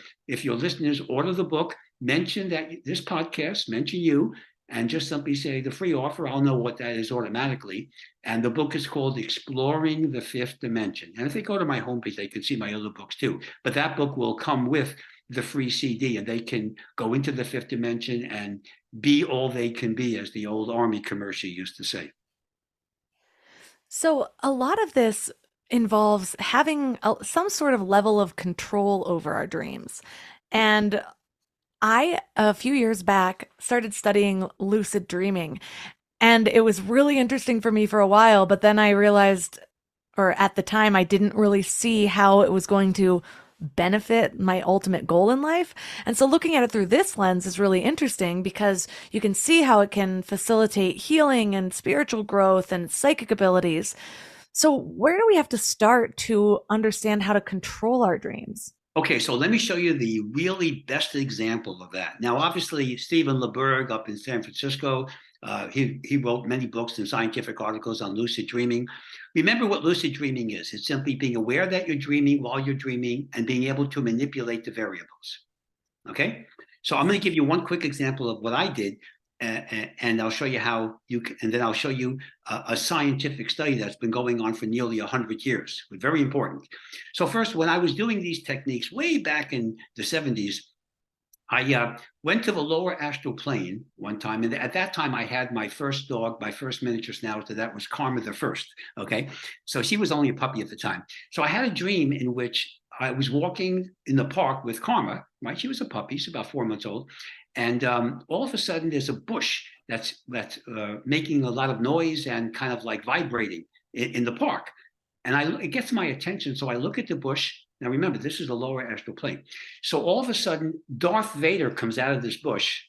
listeners order the book, mention that this podcast, mention you, and just simply say the free offer. I'll know what that is automatically. And the book is called Exploring the Fifth Dimension. And if they go to my homepage, they can see my other books too. But that book will come with the free CD, and they can go into the fifth dimension and be all they can be, as the old Army commercial used to say. So, a lot of this involves having some sort of level of control over our dreams. And a few years back, started studying lucid dreaming. And it was really interesting for me for a while, but then I realized, or at the time, I didn't really see how it was going to benefit my ultimate goal in life. And so looking at it through this lens is really interesting because you can see how it can facilitate healing and spiritual growth and psychic abilities. So where do we have to start to understand how to control our dreams? Okay, so let me show you the really best example of that. Now, obviously, Stephen LeBerg up in San Francisco, he wrote many books and scientific articles on lucid dreaming. Remember what lucid dreaming is. It's simply being aware that you're dreaming while you're dreaming and being able to manipulate the variables. Okay, so I'm going to give you one quick example of what I did, and I'll show you how you can, and then I'll show you a scientific study that's been going on for nearly 100 years. Very important. So first, when I was doing these techniques way back in the 70s, I went to the lower astral plane one time, and at that time I had my first dog, my first miniature schnauzer. That was Karma the first. Okay, so she was only a puppy at the time. So I had a dream in which I was walking in the park with Karma. Right, she was a puppy, she's about 4 months old, and all of a sudden there's a bush that's making a lot of noise and kind of like vibrating in the park, and it gets my attention. So I look at the bush. Now, remember, this is the lower astral plane. So all of a sudden, Darth Vader comes out of this bush,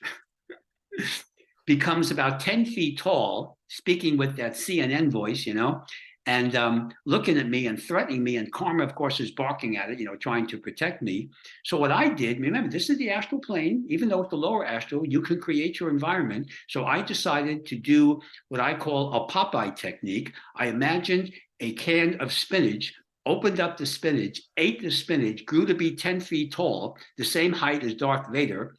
becomes about 10 feet tall, speaking with that CNN voice, and looking at me and threatening me. And Karma, of course, is barking at it, trying to protect me. So what I did, remember, this is the astral plane. Even though it's the lower astral, you can create your environment. So I decided to do what I call a Popeye technique. I imagined a can of spinach, opened up the spinach, ate the spinach, grew to be 10 feet tall, the same height as Darth Vader,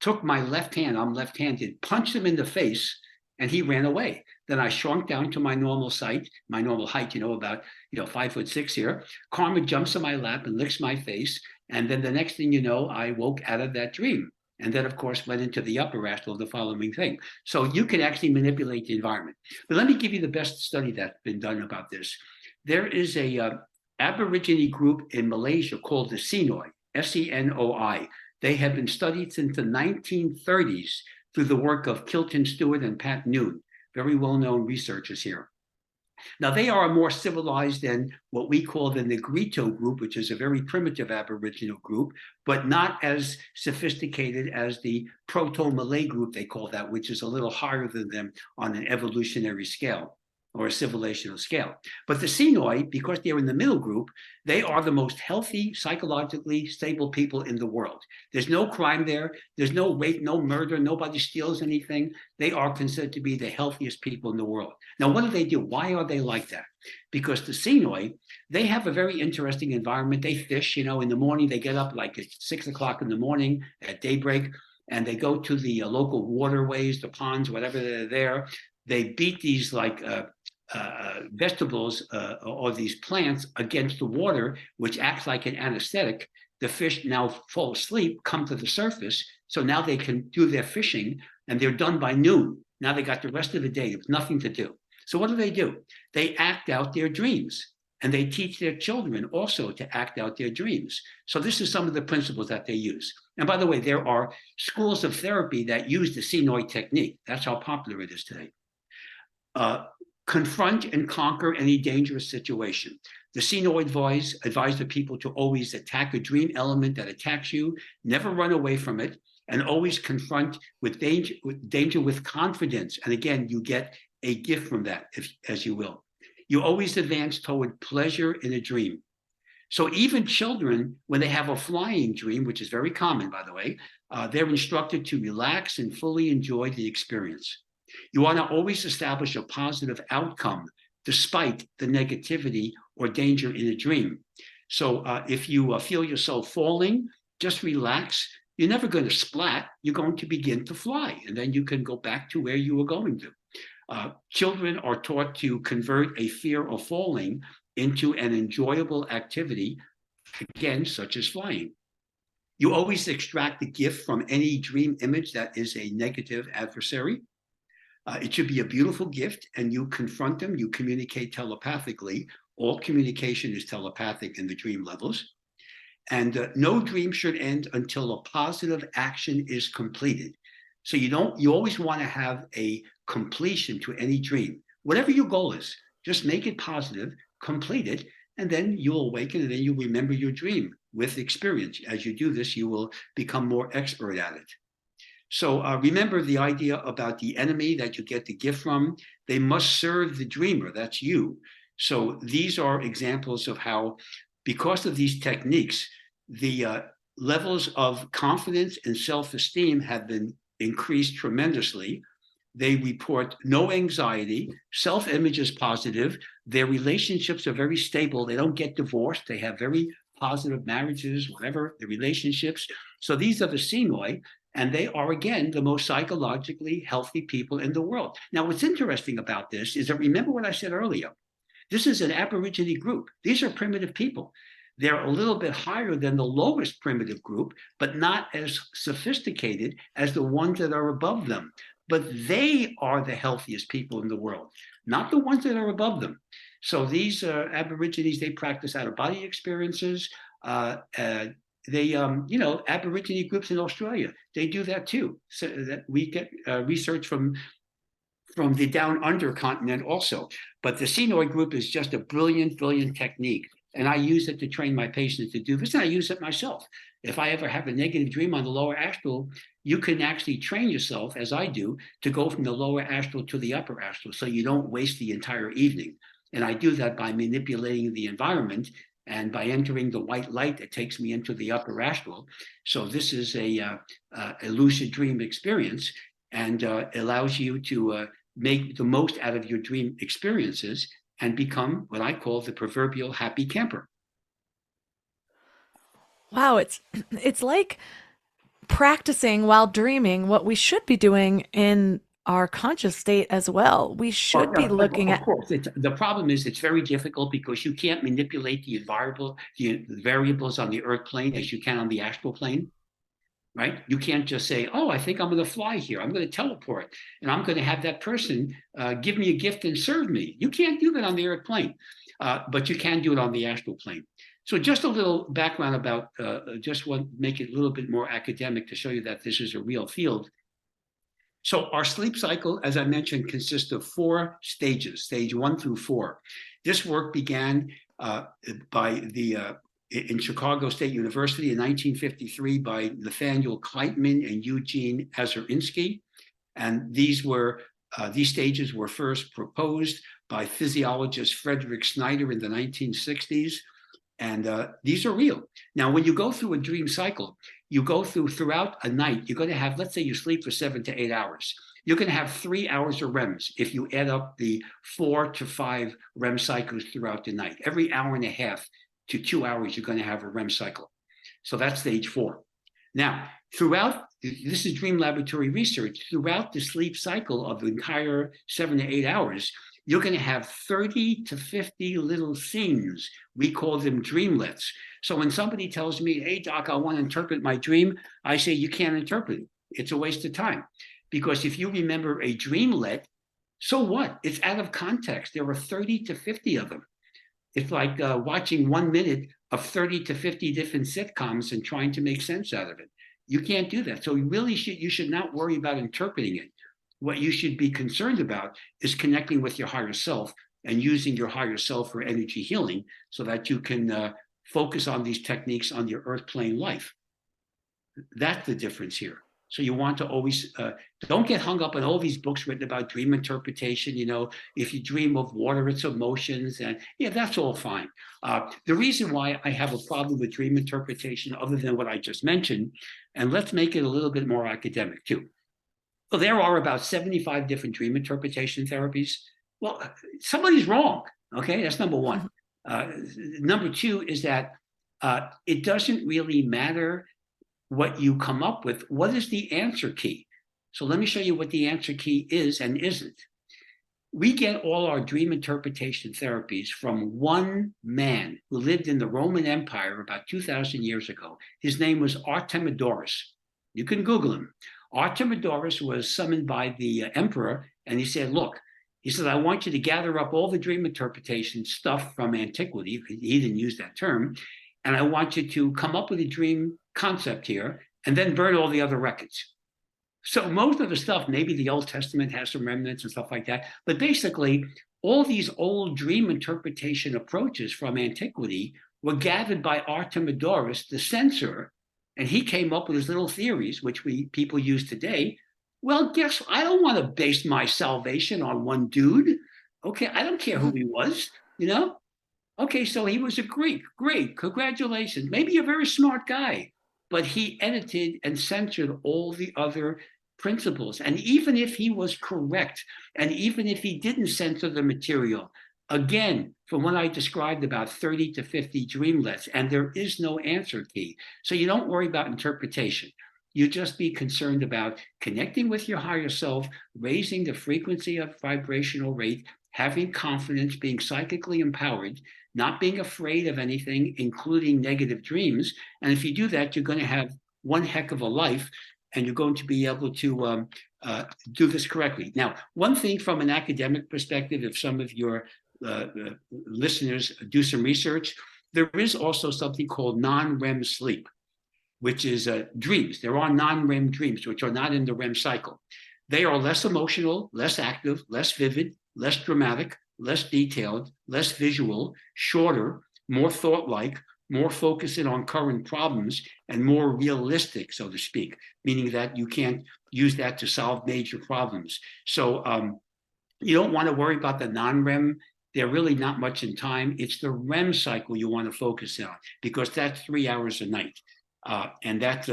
took my left hand, I'm left-handed, punched him in the face, and he ran away. Then I shrunk down to my normal height, about 5'6" here. Karma jumps in my lap and licks my face. And then the next thing you know, I woke out of that dream. And then, of course, went into the upper astral, the following thing. So you can actually manipulate the environment. But let me give you the best study that's been done about this. There is a Aborigine group in Malaysia called the Senoi, Senoi. They have been studied since the 1930s through the work of Kilton Stewart and Pat Noon, very well-known researchers here. Now, they are more civilized than what we call the Negrito group, which is a very primitive Aboriginal group, but not as sophisticated as the Proto-Malay group, they call that, which is a little higher than them on an evolutionary scale, or a civilizational scale. But the Senoi, because they're in the middle group, they are the most healthy, psychologically stable people in the world. There's no crime there. There's no rape, no murder. Nobody steals anything. They are considered to be the healthiest people in the world. Now, what do? Why are they like that? Because the Senoi, they have a very interesting environment. They fish, in the morning. They get up like at 6 o'clock in the morning at daybreak, and they go to the local waterways, the ponds, whatever they're there. They beat these vegetables or these plants against the water, which acts like an anesthetic. The fish now fall asleep, come to the surface. So now they can do their fishing, and they're done by noon. Now they got the rest of the day with nothing to do. So what do? They act out their dreams, and they teach their children also to act out their dreams. So this is some of the principles that they use. And by the way, there are schools of therapy that use the Senoi technique. That's how popular it is today. Confront and conquer any dangerous situation. The Senoi advise the people to always attack a dream element that attacks you, never run away from it, and always confront with danger with confidence. And again, you get a gift from that, as you will. You always advance toward pleasure in a dream. So even children, when they have a flying dream, which is very common, by the way, they're instructed to relax and fully enjoy the experience. You want to always establish a positive outcome despite the negativity or danger in a dream. So if you feel yourself falling, just relax. you're never going to splat. You're going to begin to fly, and then you can go back to where you were going to. Children are taught to convert a fear of falling into an enjoyable activity, again, such as flying. You always extract a gift from any dream image that is a negative adversary. It should be a beautiful gift, and you confront them, you communicate telepathically. All communication is telepathic in the dream levels. And no dream should end until a positive action is completed. So you always want to have a completion to any dream. Whatever your goal is, just make it positive, complete it, and then you'll awaken, and then you'll remember your dream with experience. As you do this, you will become more expert at it. So remember the idea about the enemy that you get the gift from. They must serve the dreamer. That's you. So these are examples of how, because of these techniques, the levels of confidence and self-esteem have been increased tremendously. They report no anxiety. Self-image is positive. Their relationships are very stable. They don't get divorced. They have very positive marriages, whatever the relationships. So these are the Sinoi, and they are, again, the most psychologically healthy people in the world. Now, what's interesting about this is that, remember what I said earlier, this is an Aborigine group. These are primitive people. They're a little bit higher than the lowest primitive group, but not as sophisticated as the ones that are above them. But they are the healthiest people in the world, not the ones that are above them. So these Aborigines, they practice out-of-body experiences. Aborigine groups in Australia, they do that too. So that we get research from the down under continent also. But the Sinoi group is just a brilliant technique. And I use it to train my patients to do this, and I use it myself. If I ever have a negative dream on the lower astral, you can actually train yourself, as I do, to go from the lower astral to the upper astral, so you don't waste the entire evening. And I do that by manipulating the environment and by entering the white light that takes me into the upper astral. So this is a lucid dream experience, and allows you to make the most out of your dream experiences and become what I call the proverbial happy camper. Wow, it's like practicing while dreaming what we should be doing in our conscious state as well. We should be looking at. Of course, the problem is it's very difficult because you can't manipulate the variables on the earth plane as you can on the astral plane. Right? You can't just say, oh, I think I'm going to fly here. I'm going to teleport, and I'm going to have that person give me a gift and serve me. You can't do that on the earth plane, but you can do it on the astral plane. So just a little background about, just want to make it a little bit more academic to show you that this is a real field. So our sleep cycle, as I mentioned, consists of 4 stages, stage 1 through 4. This work began in Chicago State University in 1953 by Nathaniel Kleitman and Eugene Azarinsky. And these stages were first proposed by physiologist Frederick Snyder in the 1960s. And these are real. Now, when you go through a dream cycle, you go throughout a night, you're going to have, let's say you sleep for 7 to 8 hours. You're going to have 3 hours of REMs if you add up the 4 to 5 REM cycles throughout the night. Every hour and a half to 2 hours, you're going to have a REM cycle. So that's stage 4. Now, this is dream laboratory research, throughout the sleep cycle of the entire 7 to 8 hours, you're going to have 30 to 50 little scenes. We call them dreamlets. So when somebody tells me, hey, doc, I want to interpret my dream, I say, you can't interpret it. It's a waste of time. Because if you remember a dreamlet, so what? It's out of context. There are 30 to 50 of them. It's like watching 1 minute of 30 to 50 different sitcoms and trying to make sense out of it. You can't do that. So you should not worry about interpreting it. What you should be concerned about is connecting with your higher self and using your higher self for energy healing so that you can focus on these techniques on your earth plane life. That's the difference here. So you want to always, don't get hung up on all these books written about dream interpretation. You know, if you dream of water, it's emotions, and yeah, that's all fine. The reason why I have a problem with dream interpretation, other than what I just mentioned, and let's make it a little bit more academic too. Well, there are about 75 different dream interpretation therapies. Well, somebody's wrong. Okay, that's number one. Number two is that it doesn't really matter what you come up with, what is the answer key? So let me show you what the answer key is and isn't. We get all our dream interpretation therapies from one man who lived in the Roman Empire about 2,000 years ago. His name was Artemidorus. You can Google him. Artemidorus was summoned by the emperor, and he said, look, he said, I want you to gather up all the dream interpretation stuff from antiquity. He didn't use that term. And I want you to come up with a dream concept here and then burn all the other records. So most of the stuff, maybe the Old Testament has some remnants and stuff like that. But basically, all these old dream interpretation approaches from antiquity were gathered by Artemidorus, the censor, and he came up with his little theories, which people use today. Well, guess what? I don't want to base my salvation on one dude. Okay, I don't care who he was, you know? Okay, so he was a Greek. Great, congratulations. Maybe a very smart guy, but he edited and censored all the other principles. And even if he was correct, and even if he didn't censor the material, again, from what I described, about 30 to 50 dreamlets, and there is no answer key. So you don't worry about interpretation. You just be concerned about connecting with your higher self, raising the frequency of vibrational rate, having confidence, being psychically empowered, not being afraid of anything, including negative dreams. And if you do that, you're going to have one heck of a life, and you're going to be able to do this correctly. Now, one thing from an academic perspective, if some of your listeners do some research, there is also something called non-REM sleep, which is dreams. There are non-REM dreams, which are not in the REM cycle. They are less emotional, less active, less vivid, less dramatic, less detailed, less visual, shorter, more thought-like, more focusing on current problems, and more realistic, so to speak, meaning that you can't use that to solve major problems. So you don't want to worry about the non-REM. They're really not much in time. It's the REM cycle you want to focus on, because that's 3 hours a night. And that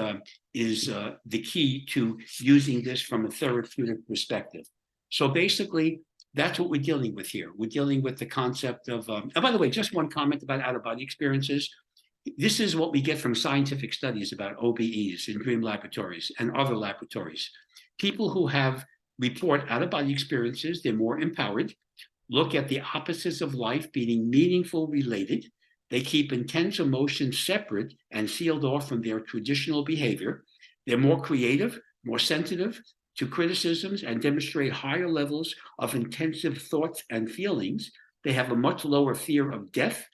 is the key to using this from a therapeutic perspective. So basically, that's what we're dealing with here. We're dealing with the concept of, and by the way, just one comment about out-of-body experiences. This is what we get from scientific studies about OBEs in dream laboratories and other laboratories. People who report out-of-body experiences, they're more empowered, look at the opposites of life being meaningful related. They keep intense emotions separate and sealed off from their traditional behavior. They're more creative, more sensitive to criticisms, and demonstrate higher levels of intensive thoughts and feelings. They have a much lower fear of death.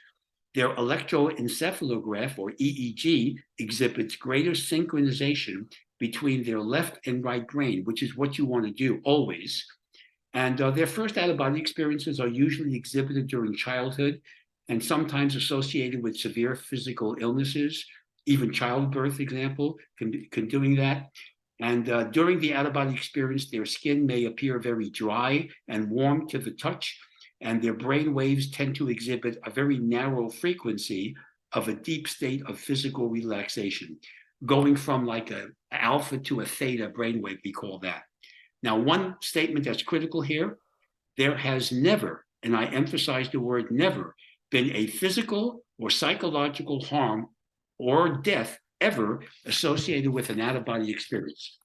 Their electroencephalograph, or EEG, exhibits greater synchronization between their left and right brain, which is what you want to do always. And their first out-of-body experiences are usually exhibited during childhood and sometimes associated with severe physical illnesses. Even childbirth, example, can doing that. And during the out-of-body experience, their skin may appear very dry and warm to the touch, and their brain waves tend to exhibit a very narrow frequency of a deep state of physical relaxation, going from like an alpha to a theta brainwave, we call that. Now, one statement that's critical here, there has never, and I emphasize the word never, been a physical or psychological harm or death ever associated with an out-of-body experience,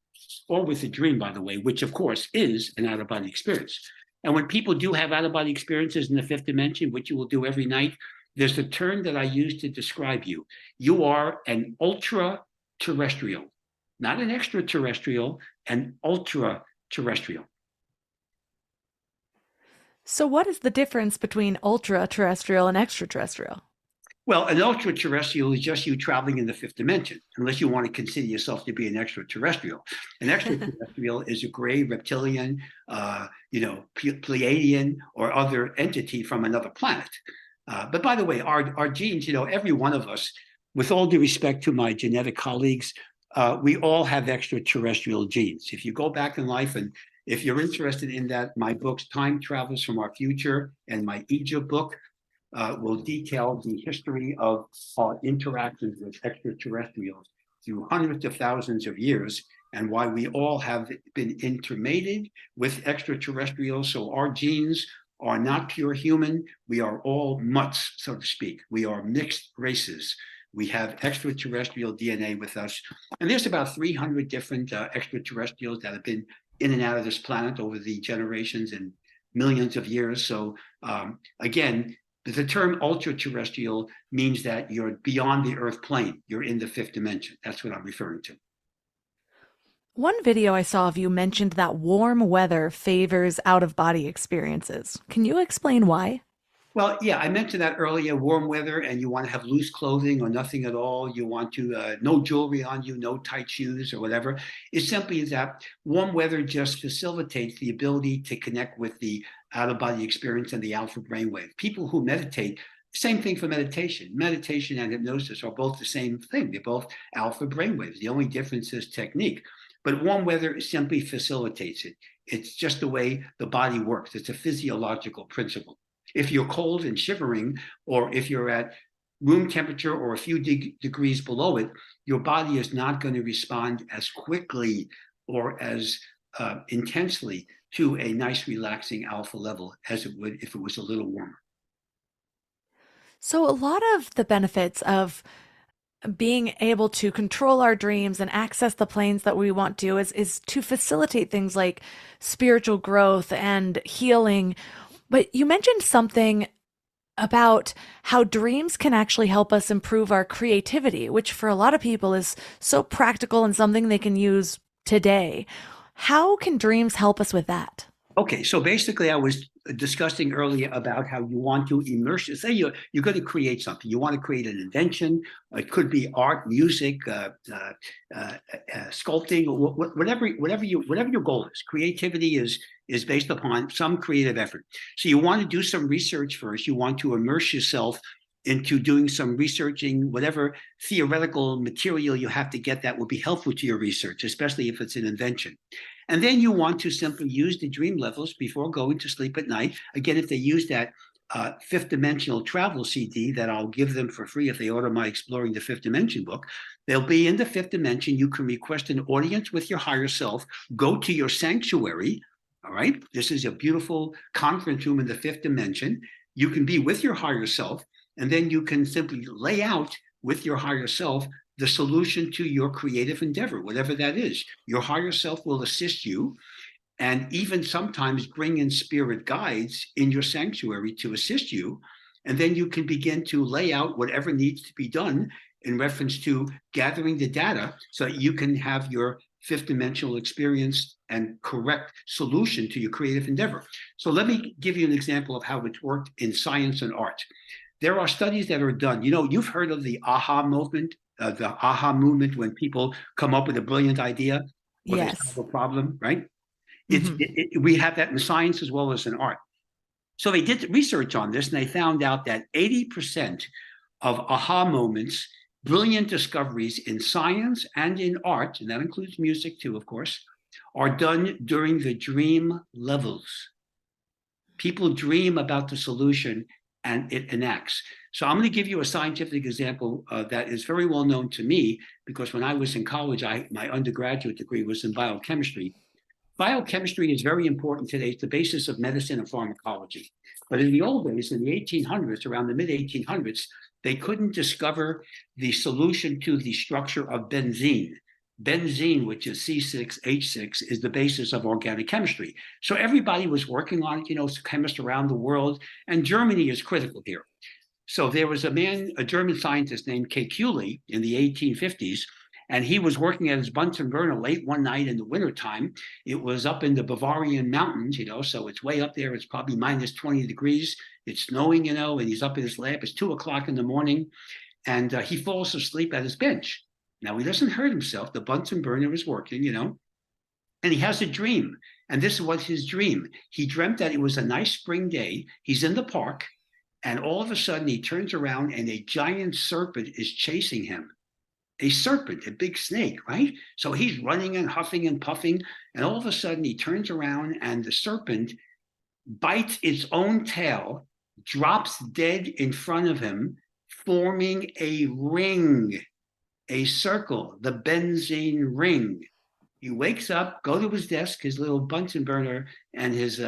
or with a dream, by the way, which of course is an out-of-body experience. And when people do have out-of-body experiences in the fifth dimension, which you will do every night, there's a term that I use to describe you. You are an ultra-terrestrial, not an extraterrestrial, an ultra-terrestrial. So what is the difference between ultra-terrestrial and extraterrestrial? Well, an ultra-terrestrial is just you traveling in the fifth dimension, unless you want to consider yourself to be an extraterrestrial. An extraterrestrial is a gray reptilian, Pleiadian, or other entity from another planet. But by the way, our genes, every one of us, with all due respect to my genetic colleagues, we all have extraterrestrial genes. If you go back in life, and if you're interested in that, my books, Time Travels from Our Future, and my Egypt book, will detail the history of our interactions with extraterrestrials through hundreds of thousands of years, and why we all have been intermated with extraterrestrials. So our genes are not pure human. We are all mutts, so to speak. We are mixed races. We have extraterrestrial DNA with us. And there's about 300 different extraterrestrials that have been in and out of this planet over the generations and millions of years. So again, the term ultra-terrestrial means that you're beyond the Earth plane. You're in the fifth dimension. That's what I'm referring to. One video I saw of you mentioned that warm weather favors out-of-body experiences. Can you explain why? Well, yeah, I mentioned that earlier, warm weather, and you want to have loose clothing or nothing at all. You want to, no jewelry on you, no tight shoes or whatever. It simply is that warm weather just facilitates the ability to connect with the out-of-body experience and the alpha brainwave. People who meditate, same thing for meditation. Meditation and hypnosis are both the same thing. They're both alpha brainwaves. The only difference is technique. But warm weather simply facilitates it. It's just the way the body works. It's a physiological principle. If you're cold and shivering, or if you're at room temperature or a few degrees below it, your body is not going to respond as quickly or as intensely to a nice, relaxing alpha level as it would if it was a little warmer. So, a lot of the benefits of being able to control our dreams and access the planes that we want to is to facilitate things like spiritual growth and healing. But you mentioned something about how dreams can actually help us improve our creativity, which for a lot of people is so practical and something they can use today. How can dreams help us with that? Okay, so basically I was discussing earlier about how you want to immerse, say you're going to create something. You want to create an invention. It could be art, music, sculpting, whatever your goal is. Creativity is based upon some creative effort. So you want to do some research first. You want to immerse yourself into doing some researching, whatever theoretical material you have to get that will be helpful to your research, especially if it's an invention. And then you want to simply use the dream levels before going to sleep at night. Again, if they use that fifth dimensional travel CD that I'll give them for free if they order my Exploring the Fifth Dimension book, they'll be in the fifth dimension. You can request an audience with your higher self, go to your sanctuary. All right. This is a beautiful conference room in the fifth dimension. You can be with your higher self, and then you can simply lay out with your higher self the solution to your creative endeavor, whatever that is. Your higher self will assist you and even sometimes bring in spirit guides in your sanctuary to assist you. And then you can begin to lay out whatever needs to be done in reference to gathering the data so that you can have your fifth dimensional experience and correct solution to your creative endeavor. So let me give you an example of how it's worked in science and art. There are studies that are done. You know, you've heard of the aha movement, when people come up with a brilliant idea or Yes. they solve a problem, right? Mm-hmm. We have that in science as well as in art. So they did research on this, and they found out that 80% of aha moments, brilliant discoveries in science and in art, and that includes music too, of course, are done during the dream levels. People dream about the solution and it enacts. So I'm going to give you a scientific example that is very well known to me, because when I was in college, my undergraduate degree was in biochemistry. Biochemistry is very important today. It's the basis of medicine and pharmacology. But in the old days, in the 1800s, around the mid-1800s, they couldn't discover the solution to the structure of benzene. Benzene, which is C6H6, is the basis of organic chemistry. So everybody was working on it, chemists around the world, and Germany is critical here. So there was a German scientist named Kekulé in the 1850s, and he was working at his Bunsen burner late one night in the wintertime. It was up in the Bavarian mountains, so it's way up there. It's probably minus 20 degrees. It's snowing, and he's up in his lab. It's 2:00 in the morning, and he falls asleep at his bench. Now, he doesn't hurt himself. The Bunsen burner is working, and he has a dream. And this was his dream. He dreamt that it was a nice spring day. He's in the park, and all of a sudden he turns around and a giant serpent is chasing him. A serpent, a big snake, right? So he's running and huffing and puffing, and all of a sudden he turns around and the serpent bites its own tail, drops dead in front of him, forming a ring, a circle, the benzene ring. He wakes up, go to his desk, his little Bunsen burner, and his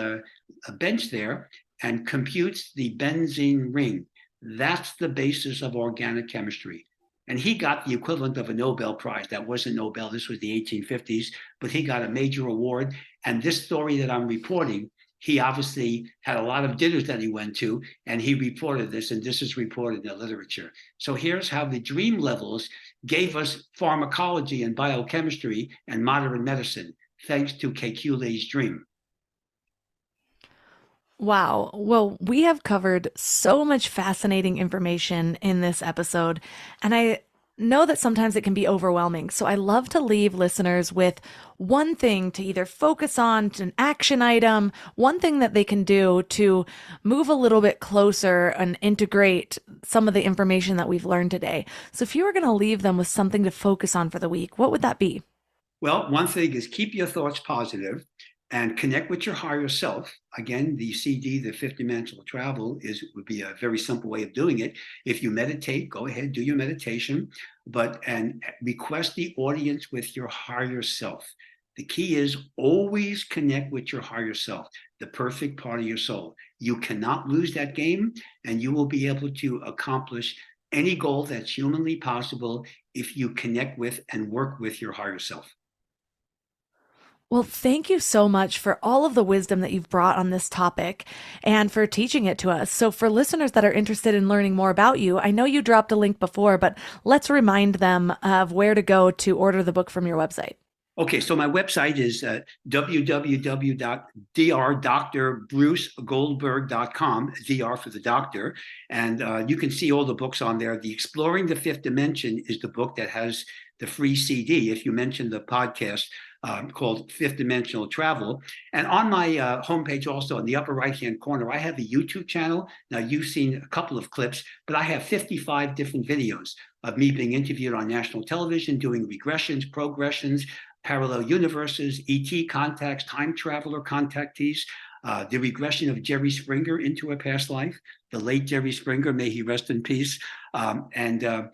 bench there, and computes the benzene ring. That's the basis of organic chemistry. And he got the equivalent of a Nobel Prize. That wasn't Nobel, this was the 1850s, but he got a major award. And this story that I'm reporting, he obviously had a lot of dinners that he went to, and he reported this, and this is reported in the literature. So here's how the dream levels gave us pharmacology and biochemistry and modern medicine, thanks to Kekule's dream. Wow. Well, we have covered so much fascinating information in this episode, and I know that sometimes it can be overwhelming. So I love to leave listeners with one thing to either focus on, an action item, one thing that they can do to move a little bit closer and integrate some of the information that we've learned today. So if you were going to leave them with something to focus on for the week, what would that be? Well, one thing is keep your thoughts positive and connect with your higher self. Again, the CD, the fifth dimensional travel, would be a very simple way of doing it. If you meditate, go ahead, do your meditation, and request the audience with your higher self. The key is always connect with your higher self, the perfect part of your soul. You cannot lose that game, and you will be able to accomplish any goal that's humanly possible if you connect with and work with your higher self. Well, thank you so much for all of the wisdom that you've brought on this topic and for teaching it to us. So for listeners that are interested in learning more about you, I know you dropped a link before, but let's remind them of where to go to order the book from your website. Okay, so my website is www.drdrbrucegoldberg.com, DR for the doctor, and you can see all the books on there. The Exploring the Fifth Dimension is the book that has the free CD, if you mention the podcast called Fifth Dimensional Travel. And on my homepage also, in the upper right-hand corner, I have a YouTube channel. Now, you've seen a couple of clips, but I have 55 different videos of me being interviewed on national television, doing regressions, progressions, parallel universes, ET contacts, time traveler contactees, the regression of Jerry Springer into a past life, the late Jerry Springer, may he rest in peace, and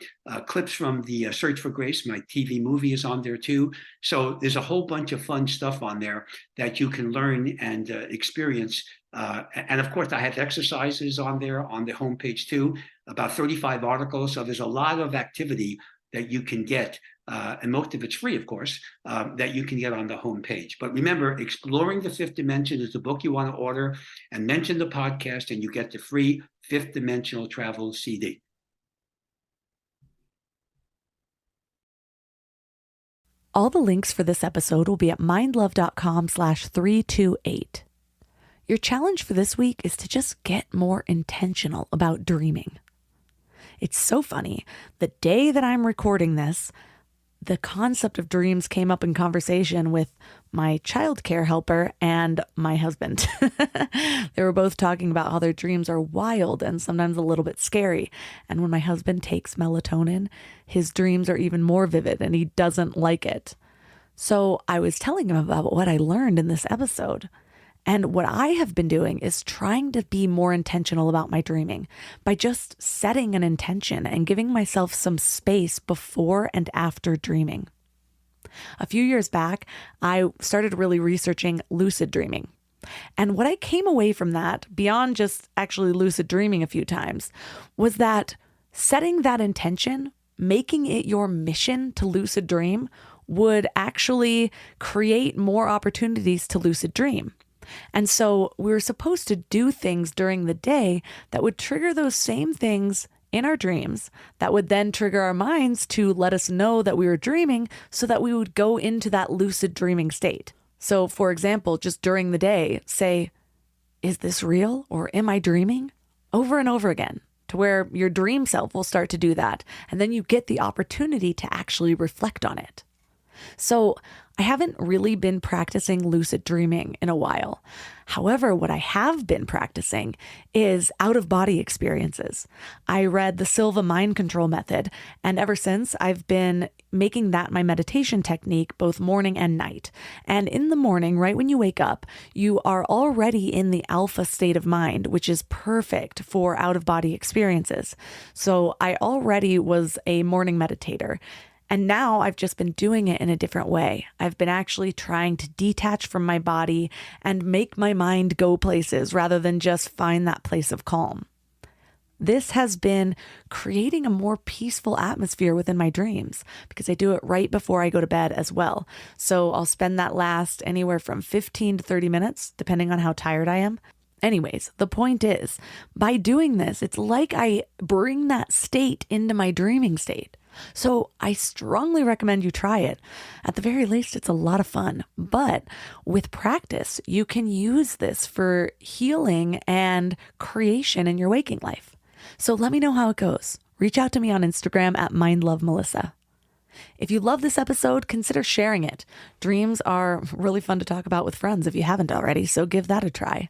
clips from the Search for Grace, my TV movie is on there too. So there's a whole bunch of fun stuff on there that you can learn and experience. And of course, I have exercises on there on the homepage too, about 35 articles. So there's a lot of activity that you can get, and most of it's free, of course, that you can get on the homepage. But remember, Exploring the Fifth Dimension is the book you want to order, and mention the podcast, and you get the free Fifth Dimensional Travel CD. All the links for this episode will be at mindlove.com/328. Your challenge for this week is to just get more intentional about dreaming. It's so funny. The day that I'm recording this, the concept of dreams came up in conversation with my childcare helper and my husband. They were both talking about how their dreams are wild and sometimes a little bit scary. And when my husband takes melatonin, his dreams are even more vivid and he doesn't like it. So I was telling him about what I learned in this episode. And what I have been doing is trying to be more intentional about my dreaming by just setting an intention and giving myself some space before and after dreaming. A few years back, I started really researching lucid dreaming. And what I came away from that, beyond just actually lucid dreaming a few times, was that setting that intention, making it your mission to lucid dream, would actually create more opportunities to lucid dream. And so we were supposed to do things during the day that would trigger those same things in our dreams that would then trigger our minds to let us know that we were dreaming so that we would go into that lucid dreaming state. So for example, just during the day, say, is this real or am I dreaming? Over and over again, to where your dream self will start to do that. And then you get the opportunity to actually reflect on it. So I haven't really been practicing lucid dreaming in a while. However, what I have been practicing is out-of-body experiences. I read the Silva mind control method, and ever since I've been making that my meditation technique both morning and night. And in the morning, right when you wake up, you are already in the alpha state of mind, which is perfect for out-of-body experiences. So I already was a morning meditator. And now I've just been doing it in a different way. I've been actually trying to detach from my body and make my mind go places rather than just find that place of calm. This has been creating a more peaceful atmosphere within my dreams because I do it right before I go to bed as well. So I'll spend that last anywhere from 15 to 30 minutes, depending on how tired I am. Anyways, the point is, by doing this, it's like I bring that state into my dreaming state. So I strongly recommend you try it. At the very least, it's a lot of fun. But with practice, you can use this for healing and creation in your waking life. So let me know how it goes. Reach out to me on Instagram at mindlovemelissa. If you love this episode, consider sharing it. Dreams are really fun to talk about with friends if you haven't already, so give that a try.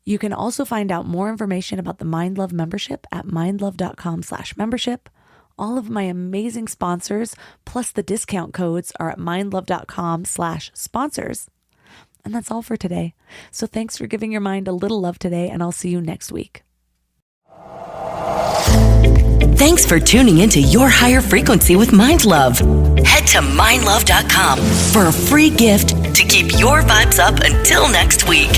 You can also find out more information about the Mind Love membership at mindlove.com/membership. All of my amazing sponsors, plus the discount codes, are at mindlove.com/sponsors. And that's all for today. So thanks for giving your mind a little love today, and I'll see you next week. Thanks for tuning into Your Higher Frequency with Mind Love. Head to mindlove.com for a free gift to keep your vibes up until next week.